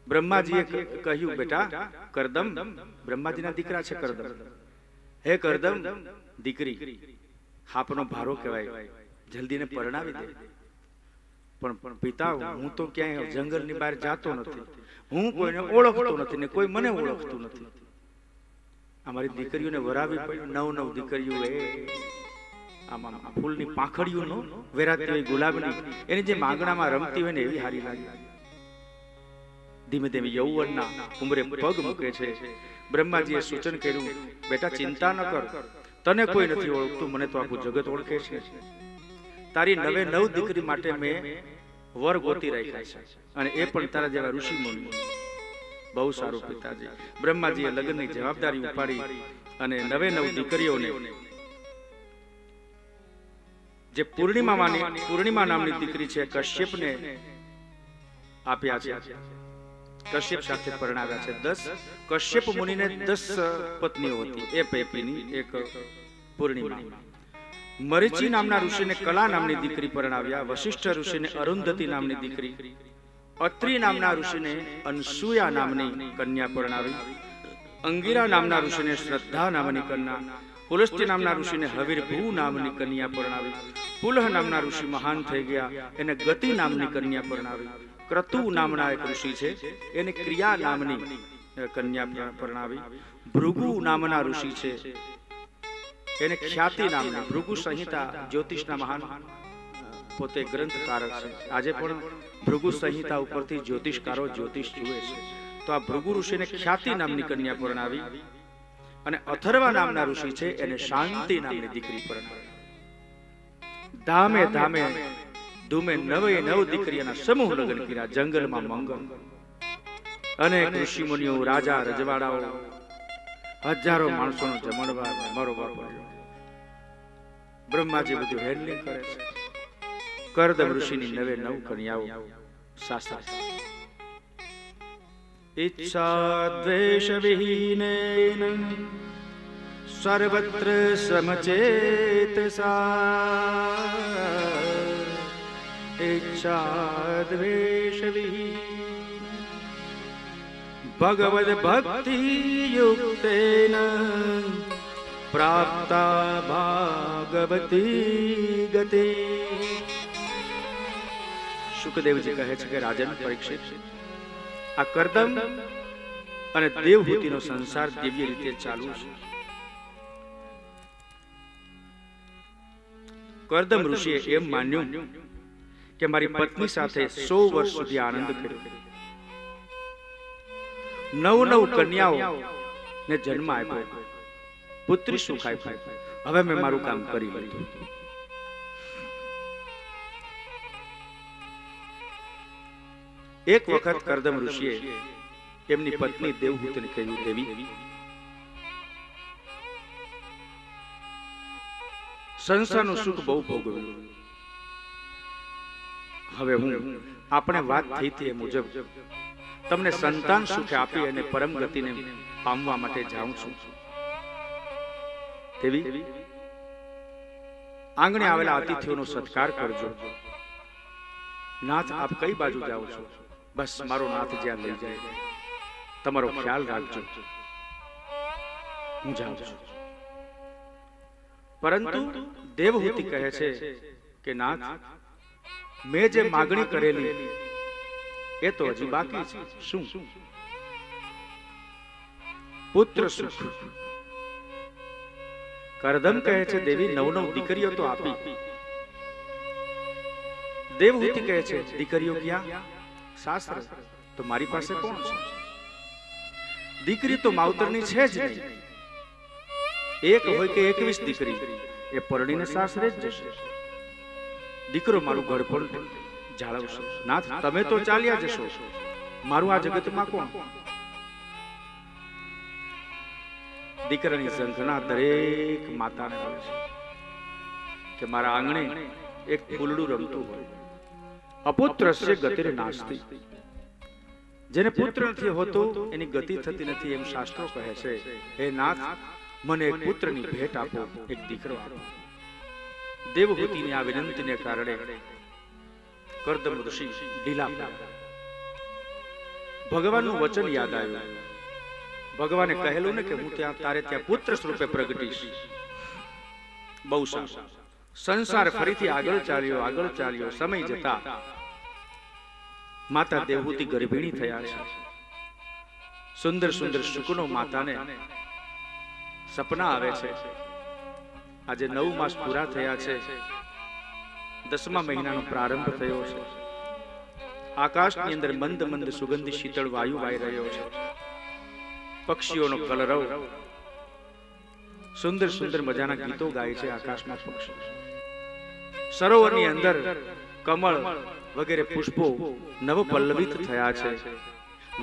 બ્રહ્માજીએ કહ્યું, બેટા કરદમ, બ્રહ્માજીના દીકરા છે કરદમ. હે કરદમ, દીકરી હાપનો ભારો કહેવાય, જલ્દી ને પરણાવી દે. પણ પિતા, હું તો ક્યાંય જંગલની બહાર જાતો નથી, હું કોઈને ઓળખતો નથી ને કોઈ મને ઓળખતું નથી. અમારી દીકરીઓને વરાવી પડ્યું. નવ દીકરીઓ એ આમાં ફૂલની પાંખડીઓ નો વેરાતી હોય, ગુલાબની, એની જે માંગણામાં રમતી હોય ને એવી હારી લાગે. ધીમે ધીમે યૌવનના ઉંમરે પગ મૂકે છે. બ્રહ્માજીએ સૂચન કર્યું, બેટા ચિંતા ન કર, તને કોઈ નથી ઓળખતું, મને તો આખું જગત ઓળખે છે. તારી નવે નવ દીકરી માટે મેં વર ગોતી રાખ્યા છે, અને એ પણ તારા જેવા ઋષિ મુનિ. બહુ સારું પિતાજી. બ્રહ્માજીએ લગ્નની જવાબદારી ઉપાડી અને નવે નવ દીકરીઓને જે પૂર્ણિમા નામની દીકરી છે કશ્યપને આપ્યા છે. કશ્યપ સાથે પરણાવ્યા છે. 10 કશ્યપ મુનિને 10 પત્નીઓ હતી. એ પૈકીની એક પૂર્ણિમા. મરીચી નામના ઋષિને કલા નામની દીકરી પરણાવ્યા. વશિષ્ઠ ઋષિને અરુંધતી નામની દીકરી. અત્રિ નામના ઋષિને અનસૂયા નામની કન્યા પરણાવી. અંગિરા નામના ઋષિને શ્રદ્ધા નામની કન્યા. પુલસ્ત્ય નામના ઋષિને હવીરભૂ નામની કન્યા પરણાવી. પુલહ નામના ઋષિ મહાન થઈ ગયા, એને ગતિ નામની કન્યા પરણાવી. ક્રતુ નામના એક ઋષિ છે, એને ક્રિયા નામની કન્યા પરણાવી. ભૃગુ નામના ઋષિ છે, એને ખ્યાતિ નામની. ભૃગુ સંહિતા જ્યોતિષના મહાન પોતે ગ્રંથકારક છે. આજે પણ ભૃગુ સંહિતા ઉપરથી જ્યોતિષકારો જ્યોતિષ જુએ છે. તો આ ભૃગુ ઋષિને ખ્યાતિ નામની કન્યા પરણાવી. અને અથર્વા નામના ઋષિ છે, એને શાંતિ નામની દીકરી પરણાવી. ધામે ધામે ધૂમે નવે નવ દીકરીઓના સમૂહ લગ્ન કર્યા. જંગલમાં મંગલ. અનેક ઋષિ મુનિઓ, રાજા રજવાડાઓ, હજારો માણસોનો જમણવાર મરોબર પડ્યો. બ્રહ્માજી બધું હેન્ડલિંગ કરે છે. કરદમ ઋષિની નવે નવ કન્યાઓ સાસરા. ઈચ્છા દ્વેષ વિહીનેન સર્વત્ર સમચેતસા. ઈચ્છા દ્વેષ વિહીન ભગવદ ભક્તિ યુક્તેન પ્રાપ્તા ભાગવતી ગતિ. શુકદેવજી કહે છે કે રાજન પરીક્ષિત, આ કરદમ અને દેવહૂતિનો સંસાર દિવ્ય રીતે ચાલુ છે. કરદમ ઋષિએ એમ માન્યું કે મારી પત્ની સાથે 100 વર્ષ સુધી આનંદ કર્યો. 9 કન્યાઓ ને જન્મ આપ્યો, પુત્રી સુખ આપ્યું. હવે મેં મારું કામ કરી લીધું. એક વખત કરદમ ઋષિએ એમની પત્ની દેવહૂતિને કહ્યું, દેવી, સંસારનું સુખ બહુ ભોગવ્યું. હવે હું આપણે વાત થઈ તે મુજબ તમને સંતાન સુખ આપી અને પરમ ગતિને પામવા માટે જાઉં છું. દેવી, આંગણે આવેલા અતિથિઓનો સત્કાર કરજો. નાથ, આપ કઈ બાજુ જાઓ છો? બસ મારો નાથ જ્યાં લઈ જાય તમારો ખ્યાલ રાખજો, હું જાઉં છું. પરંતુ દેવહૂતિ કહે છે કે નાથ, મેં જે માગણી કરેલી એ તો હજી બાકી છે. શું? પુત્ર સુખ. કરદમ કહે છે દેવી 9 દીકરીઓ તો આપી. દેવહૂતિ કહે છે દીકરીઓ ક્યાં? શાસ્ત્ર તો મારી પાસે કોણ છે? દીકરી તો માવતરની છે જ નહીં. એક હોય કે 21 દીકરી એ પરણીને સાસરે જ જશે. દીકરો મારું ઘડપણ જાળવશે. નાથ, તમે તો ચાલ્યા જશો, મારું આ જગતમાં કોણ? દીકરાની ઝંખના દરેક માતાને હોય છે કે મારા આંગણે એક ફૂલડું રમતું હોય. અપુત્રસ્ય ગતિર નાસ્તિ. જેને પુત્ર નથી હોતો એની ગતિ થતી નથી એમ શાસ્ત્રો કહે છે. હે નાથ, મને એક પુત્રની ભેટ આપો, એક દીકરો આપો. દેવહૂતિની આ વિનંતીને કારણે કરદમ ઋષિ ઢીલા પડ્યા. ભગવાનનું વચન યાદ આવ્યું. ભગવાને કહેલું ને કે હું તારે ત્યાં પુત્ર સ્વરૂપે પ્રગટીશ. બહુ સારું. સંસાર ફરીથી આગળ ચાલ્યો. સમય જતા માતા દેવહૂતિ ગર્ભિણી થયા છે. સુંદર સુંદર શુકનો માતાને સપના આવે છે. આજે 9 માસ પૂરા થયા છે. 10મા મહિનાનો પ્રારંભ થયો છે. આકાશની અંદર મંદ મંદ સુગંધી શીતળ વાયુ વાઈ રહ્યો છે. પક્ષીઓનો કલરવ, સુંદર સુંદર મજાના ગીતો ગાય છે આકાશના પક્ષી. સરોવરની અંદર કમળ વગેરે પુષ્પો નવ પલ્લવિત થયા છે.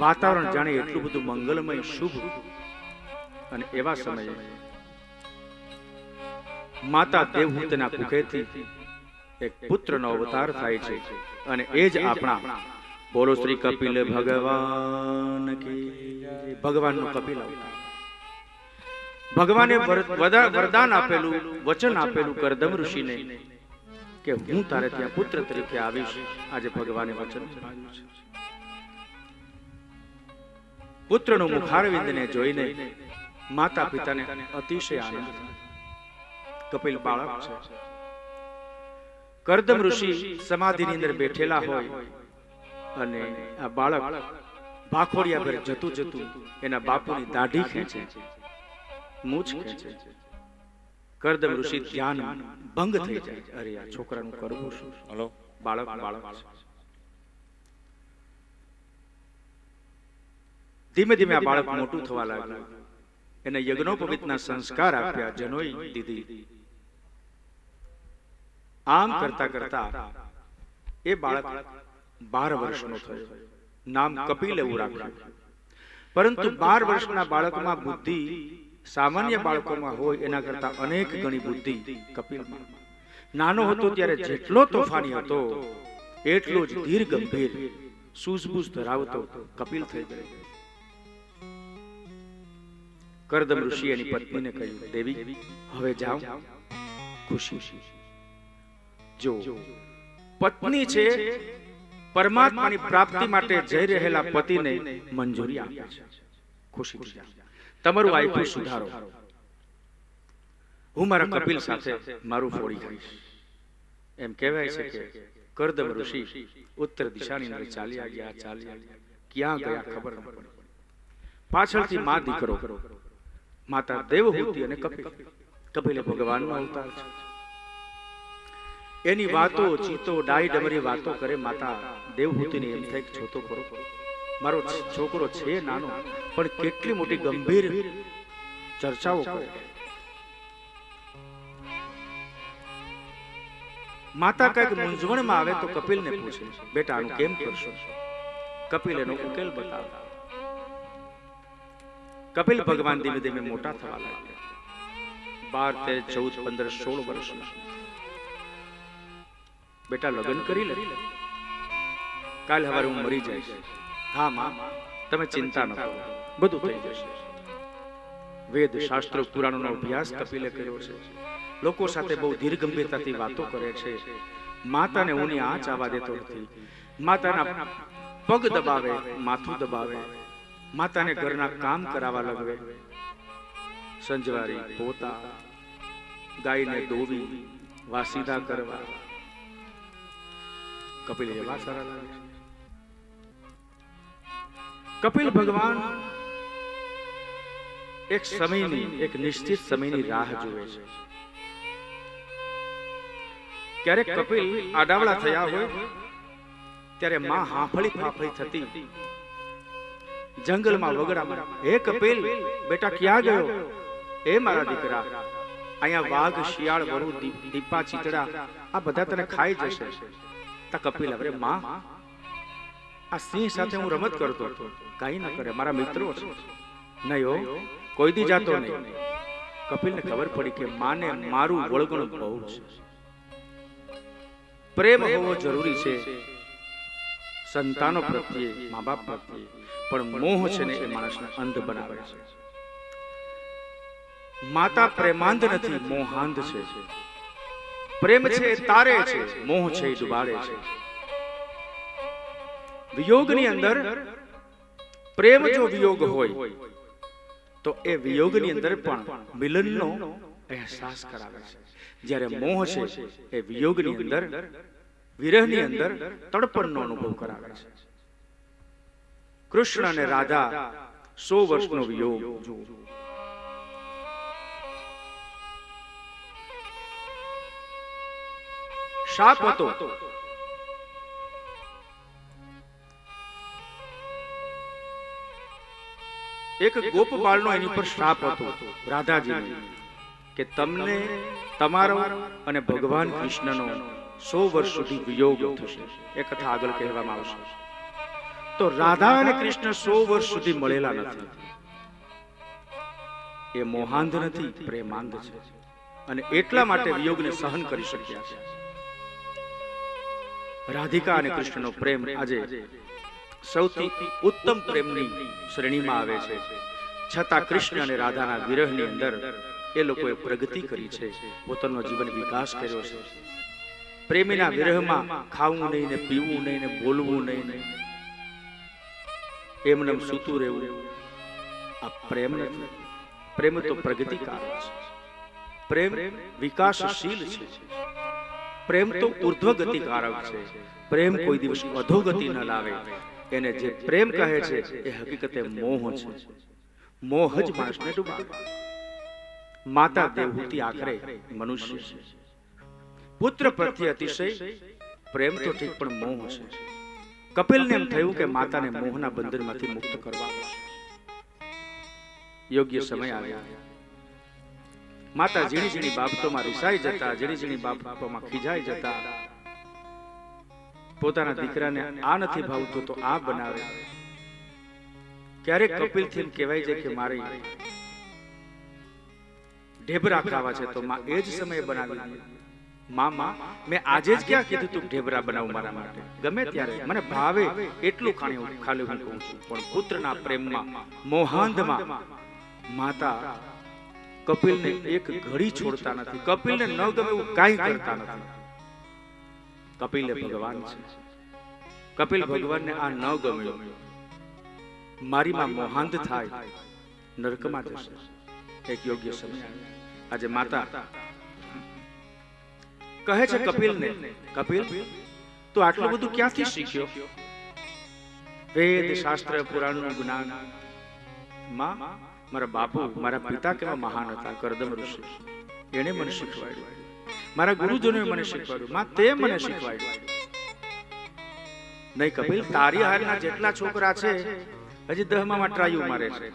વાતાવરણ જાણે એટલું બધું મંગલમય, શુભ. અને એવા સમયે માતા દેવહૂતિના કુખેથી એક પુત્રનો અવતાર થાય છે. અને એ જ આપણા બોલો શ્રી કપિલ ભગવાન કી. ભગવાનનો કપિલ અવતાર. ભગવાને વરદાન આપેલું, વચન આપેલું કરદમ ઋષિને કે હું તારે ત્યાં પુત્ર તરીકે આવીશ. આજે ભગવાને વચન આપ્યું છે. પુત્રનું મુખારવિંદને જોઈને માતા પિતાને અતિશય આનંદ થયો. કપિલ બાળક છે. કરદમ ઋષિ સમાધિની અંદર બેઠેલા હોય અને આ બાળક ભાખોડિયા પર જતું એના બાપુની દાઢી ખેંચે, મૂછ ખેંચે. કરદમ ઋષિ ધ્યાન ભંગ થઈ જાય. અરે આ છોકરાનું કરવું શું? હલો, બાળક છે. ધીમે ધીમે આ બાળક મોટું થવા લાગ્યું. એને યજ્ઞોપવિતના સંસ્કાર આપ્યા, જનોઈ દીધી. આમ કરતા કરતા એ બાળક 12 વર્ષનો થયો. નામ કપિલ એવું રાખ્યું. પરંતુ 12 વર્ષના બાળકમાં બુદ્ધિ સામાન્ય બાળકોમાં હોય એના કરતા અનેક ગણી બુદ્ધિ કપિલમાં. નાનો હતો ત્યારે જેટલો તોફાની હતો એટલો જ ધીર ગંભીર, સૂઝબૂઝ ધરાવતો કપિલ થઈ ગયો. કરદમ ઋષિ એની પત્નીને કહ્યું, દેવી હવે જાઓ, ખુશી. જો પત્ની છે પરમાત્માની પ્રાપ્તિ માટે જઈ રહેલા પતિને મંજૂરી આપે છે. ખુશી થઈ જાઓ, તમારું આયુ સુધારો. હું મારા કપિલ સાથે મારું ફોડી ખાઈશ. એમ કહેવાય છે કે કરદમ ઋષિ ઉત્તર દિશાની અંદર ચાલ્યા ગયા. ક્યાં ગયા ખબર ન પડી. પાછળથી માં દીકરો, માતા દેવહૂતિ અને કપિલે ભગવાનનો અવતાર છે. એની વાતો, ચીતો, ડાઈ ડમરી વાતો કરે. માતા દેવહૂતિને એમ થાય કે જોતો ખરો, મારો છોકરો છે નાનો પણ કેટલી મોટી ગંભીર ચર્ચાઓ કરે. માતા કઈક મૂંઝવણમાં આવે તો કપિલને પૂછે, બેટા આનું કેમ કરશો? કપિલ એનો ઉકેલ બતાવે. કપિલ ભગવાન ધીમે ધીમે મોટા થવા લાગ્યા. 12, 13, 14, 15, 16 વર્ષના. બેટા લગ્ન કરી લે, કાલ સવારે હું મરી જઈશ. હા માં, તમે ચિંતા ન કરો, બધું થઈ જશે. વેદ શાસ્ત્રો પુરાણોનો અભ્યાસ કપિલે કર્યો છે. લોકો સાથે બહુ ધીર ગંભીરતાથી વાતો કરે છે. માતાને ઊની આંચ આવવા દેતો નથી. માતાના પગ દબાવે, માથું દબાવે, માતાને ઘરના કામ કરાવવા લગવે, સંજવારી, પોતા, ગાયને દોવી, વાસીદા કરવા. કપિલ એવા સારા લાગે છે. કપિલ ભગવાન એક સમયની, એક નિશ્ચિત સમયની રાહ જુએ છે. ક્યારેક કપિલ આડાવડા થયા હોય ત્યારે માં હાંફળી ફાફળી થતી જંગલમાં વગડામાં, હે કપિલ બેટા ક્યાં ગયો? હે મારા દીકરા, અહીંયા વાઘ, શિયાળ, વરુ, દીપા, ચીતડા આ બધા તને ખાઈ જશે. તા કપિલ, અરે માં, આ સિંહ સાથે હું રમત કરતો હતો, કઈ ન કરે, મારા મિત્રો છે. નહીં હો, કોઈ દી જાતો નહીં. કપિલને ખબર પડી કે માને મારું વળગણ બહુ છે. પ્રેમ હોવો જરૂરી છે સંતાનો પ્રત્યે, મા બાપ પ્રત્યે, પણ મોહ છે ને એ માણસને અંધ બનાવે છે. માતા પ્રેમાંધ નથી, મોહાંધ છે. પ્રેમ છે એ તારે છે, મોહ છે એ ડુબાડે છે. વિયોગની અંદર પ્રેમ જો વિયોગ હોય તો એ વિયોગની અંદર પણ મિલનનો અહેસાસ કરાવે છે. જ્યારે મોહ છે એ વિયોગની અંદર, વિરહની અંદર તડપણનો અનુભવ કરાવે છે. કૃષ્ણ અને રાધા 100 વર્ષનો વિયોગ જુઓ. શાપ હતો. એક ગોપબાળનો એની પર શાપ હતો રાધાજીને કે તમને તમારો અને ભગવાન કૃષ્ણનો 100 વર્ષ સુધી વિયોગ થશે. એ કથા આગળ કહેવામાં આવશે. તો રાધા અને કૃષ્ણ 100 વર્ષ સુધી મળેલા નથી. એ મોહાંધ નથી, પ્રેમાંધ છે. અને એટલા માટે વિયોગને સહન કરી શક્યા છે. રાધિકા અને કૃષ્ણનો પ્રેમ આજે સૌથી ઉત્તમ પ્રેમની શ્રેણીમાં આવે છે. છતાં કૃષ્ણ અને રાધાના વિરહની અંદર એ લોકોએ પ્રગતિ કરી છે, પોતાનો જીવન વિકાસ કર્યો છે. પ્રેમીના વિરહમાં ખાવું નહીં ને પીવું નહીં ને બોલવું નહીં ને એમને સૂતું રહેવું, આ પ્રેમ નથી. પ્રેમ તો પ્રગતિકારક છે. પ્રેમ વિકાસશીલ છે. પ્રેમ તો ઉર્ધ્વગતિકારક છે. પ્રેમ કોઈ દિવસ અધોગતિ ન લાવે. એને જે પ્રેમ કહે છે એ હકીકતે મોહ છે. મોહ જ માણસને ડૂબાવે. માતા દેવહૂતિ આખરે મનુષ્ય છે. પુત્ર પ્રત્યે અતિશય પ્રેમ તો ઠીક, પણ મોહ છે. કપિલને એમ થયું કે માતાને મોહના બંધનમાંથી મુક્ત કરવાનો છે. યોગ્ય સમય આવ્યો. માતા ઝીણી ઝીણી બાબતોમાં રિસાઈ જતા, ઝીણી ઝીણી બાબતોમાં ખીજાઈ જતા. પોતાના દીકરાને આ નથી ભાવતું તો આ બનાવે. ક્યારેક કપિલથી કહેવાય છે કે મારી ઢેબરા ખાવા છે, તો માં એ જ સમયે બનાવી દે. માં મેં આજે જ ક્યાં કીધું તું ઢેબરા બનાવ મારા માટે? ગમે ત્યારે મને ભાવે એટલું ખાલી હું કહું છું. પણ પુત્રના પ્રેમમાં, મોહાંધમાં માતા કપિલને એક ઘડી છોડતા નથી. કપિલને ન ગમે એવું કાંઈ કરતા નથી. કપિલ એ ભગવાન છે. કપિલ ભગવાનને આ ન ગમ્યું. મારી માં મોહાંધ થાય, નરકમાં જશે. એક યોગ્ય સમય આજે માતા કહે છે કપિલને, કપિલ તું આટલું બધું ક્યાંથી શીખ્યો? વેદ શાસ્ત્ર પુરાણનું જ્ઞાન. માં, મારા બાપુ, મારા પિતા કેવા મહાન હતા, કરદમ ઋષિ, એને મને શીખવાડ્યું. મારા ગુરુજનોએ મને શીખવાડ્યું. માં, તે મને શીખવાડ્યું નહીં. કપિલ, તારી હારના જેટલા છોકરા છે હજી 10માં ટ્રાયુ મારે છે.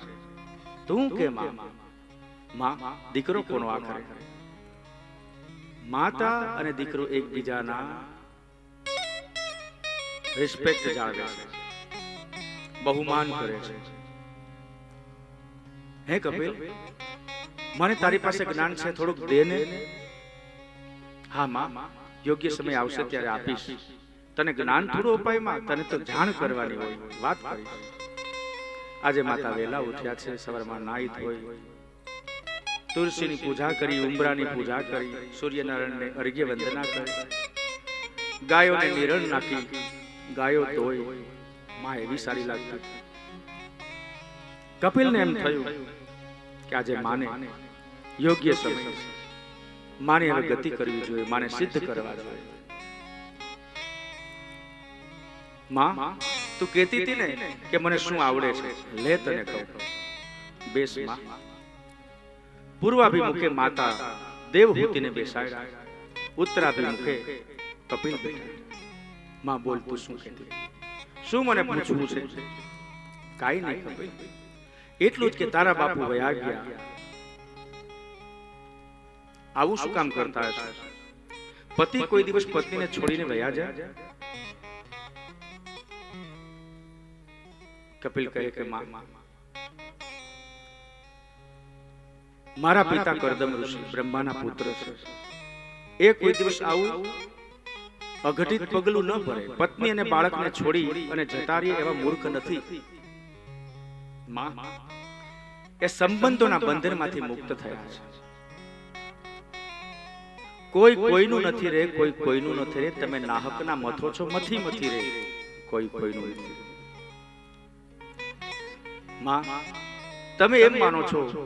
તું કે માં દીકરો કોનો આખરે? માતા અને દીકરો એકબીજાના રિસ્પેક્ટ જાળવે છે, બહુમાન કરે છે. હે કપિલ, મને તારી પાસે જ્ઞાન છે, થોડુંક દે ને. હા માં, યોગ્ય સમય આવશે ત્યારે આપીશ. તને જ્ઞાન થોડું અપાય માં, તને તો જાણ કરવાની હોય, વાત કરીશ. આજે માતા વહેલા ઉઠ્યા છે, સવારમાં નાઈ ધોઈ તુલસીની પૂજા કરી, ઉંબરાની પૂજા કરી, સૂર્યનારાયણને અર્ઘ્ય વંદના કરી, ગાયોને નિરણ નાખી, ગાયો ધોઈ, માં એવી સારી લાગતી. કપિલને એમ થયું કે આજે માને યોગ્ય સમય છે, માને હવે ગતિ કરવી જોઈએ, માને સિદ્ધ કરવા જોઈએ. માં તું કહેતી હતી ને કે મને શું આવડે છે, લે તને કહું. બેસ માં. પૂર્વાભિમુખે માતા દેવહૂતિને બેસાડ્યા, ઉત્તરાભિમુખે કપિલ બેઠા. માં બોલ, તું શું કહેતી, શું મને પૂછવું છે? કાઈ નહીં કપિલ, એટલું જ કે તારા બાપુ વયા ગયા. આવું શું કામ કરતા હશે? પતિ કોઈ દિવસ પત્નીને છોડીને વયા જાય? કપિલ કહે કે માં, મારા પિતા કરદમ ઋષિ બ્રહ્માના પુત્ર છે. એ કોઈ દિવસ આવું અઘટિત પગલું ન ભરે. પત્ની અને બાળકને છોડી અને જતા રહે એવા મૂર્ખ નથી. માં, એ સંબંધોના બંધનમાંથી મુક્ત થયા છે. કોઈ કોઈનું નથી રે, કોઈ કોઈનું નથી રે. તમે નાહકના મથો છો, મથી મથી રે, કોઈ કોઈનું નથી. માં, તમે એમ માનો છો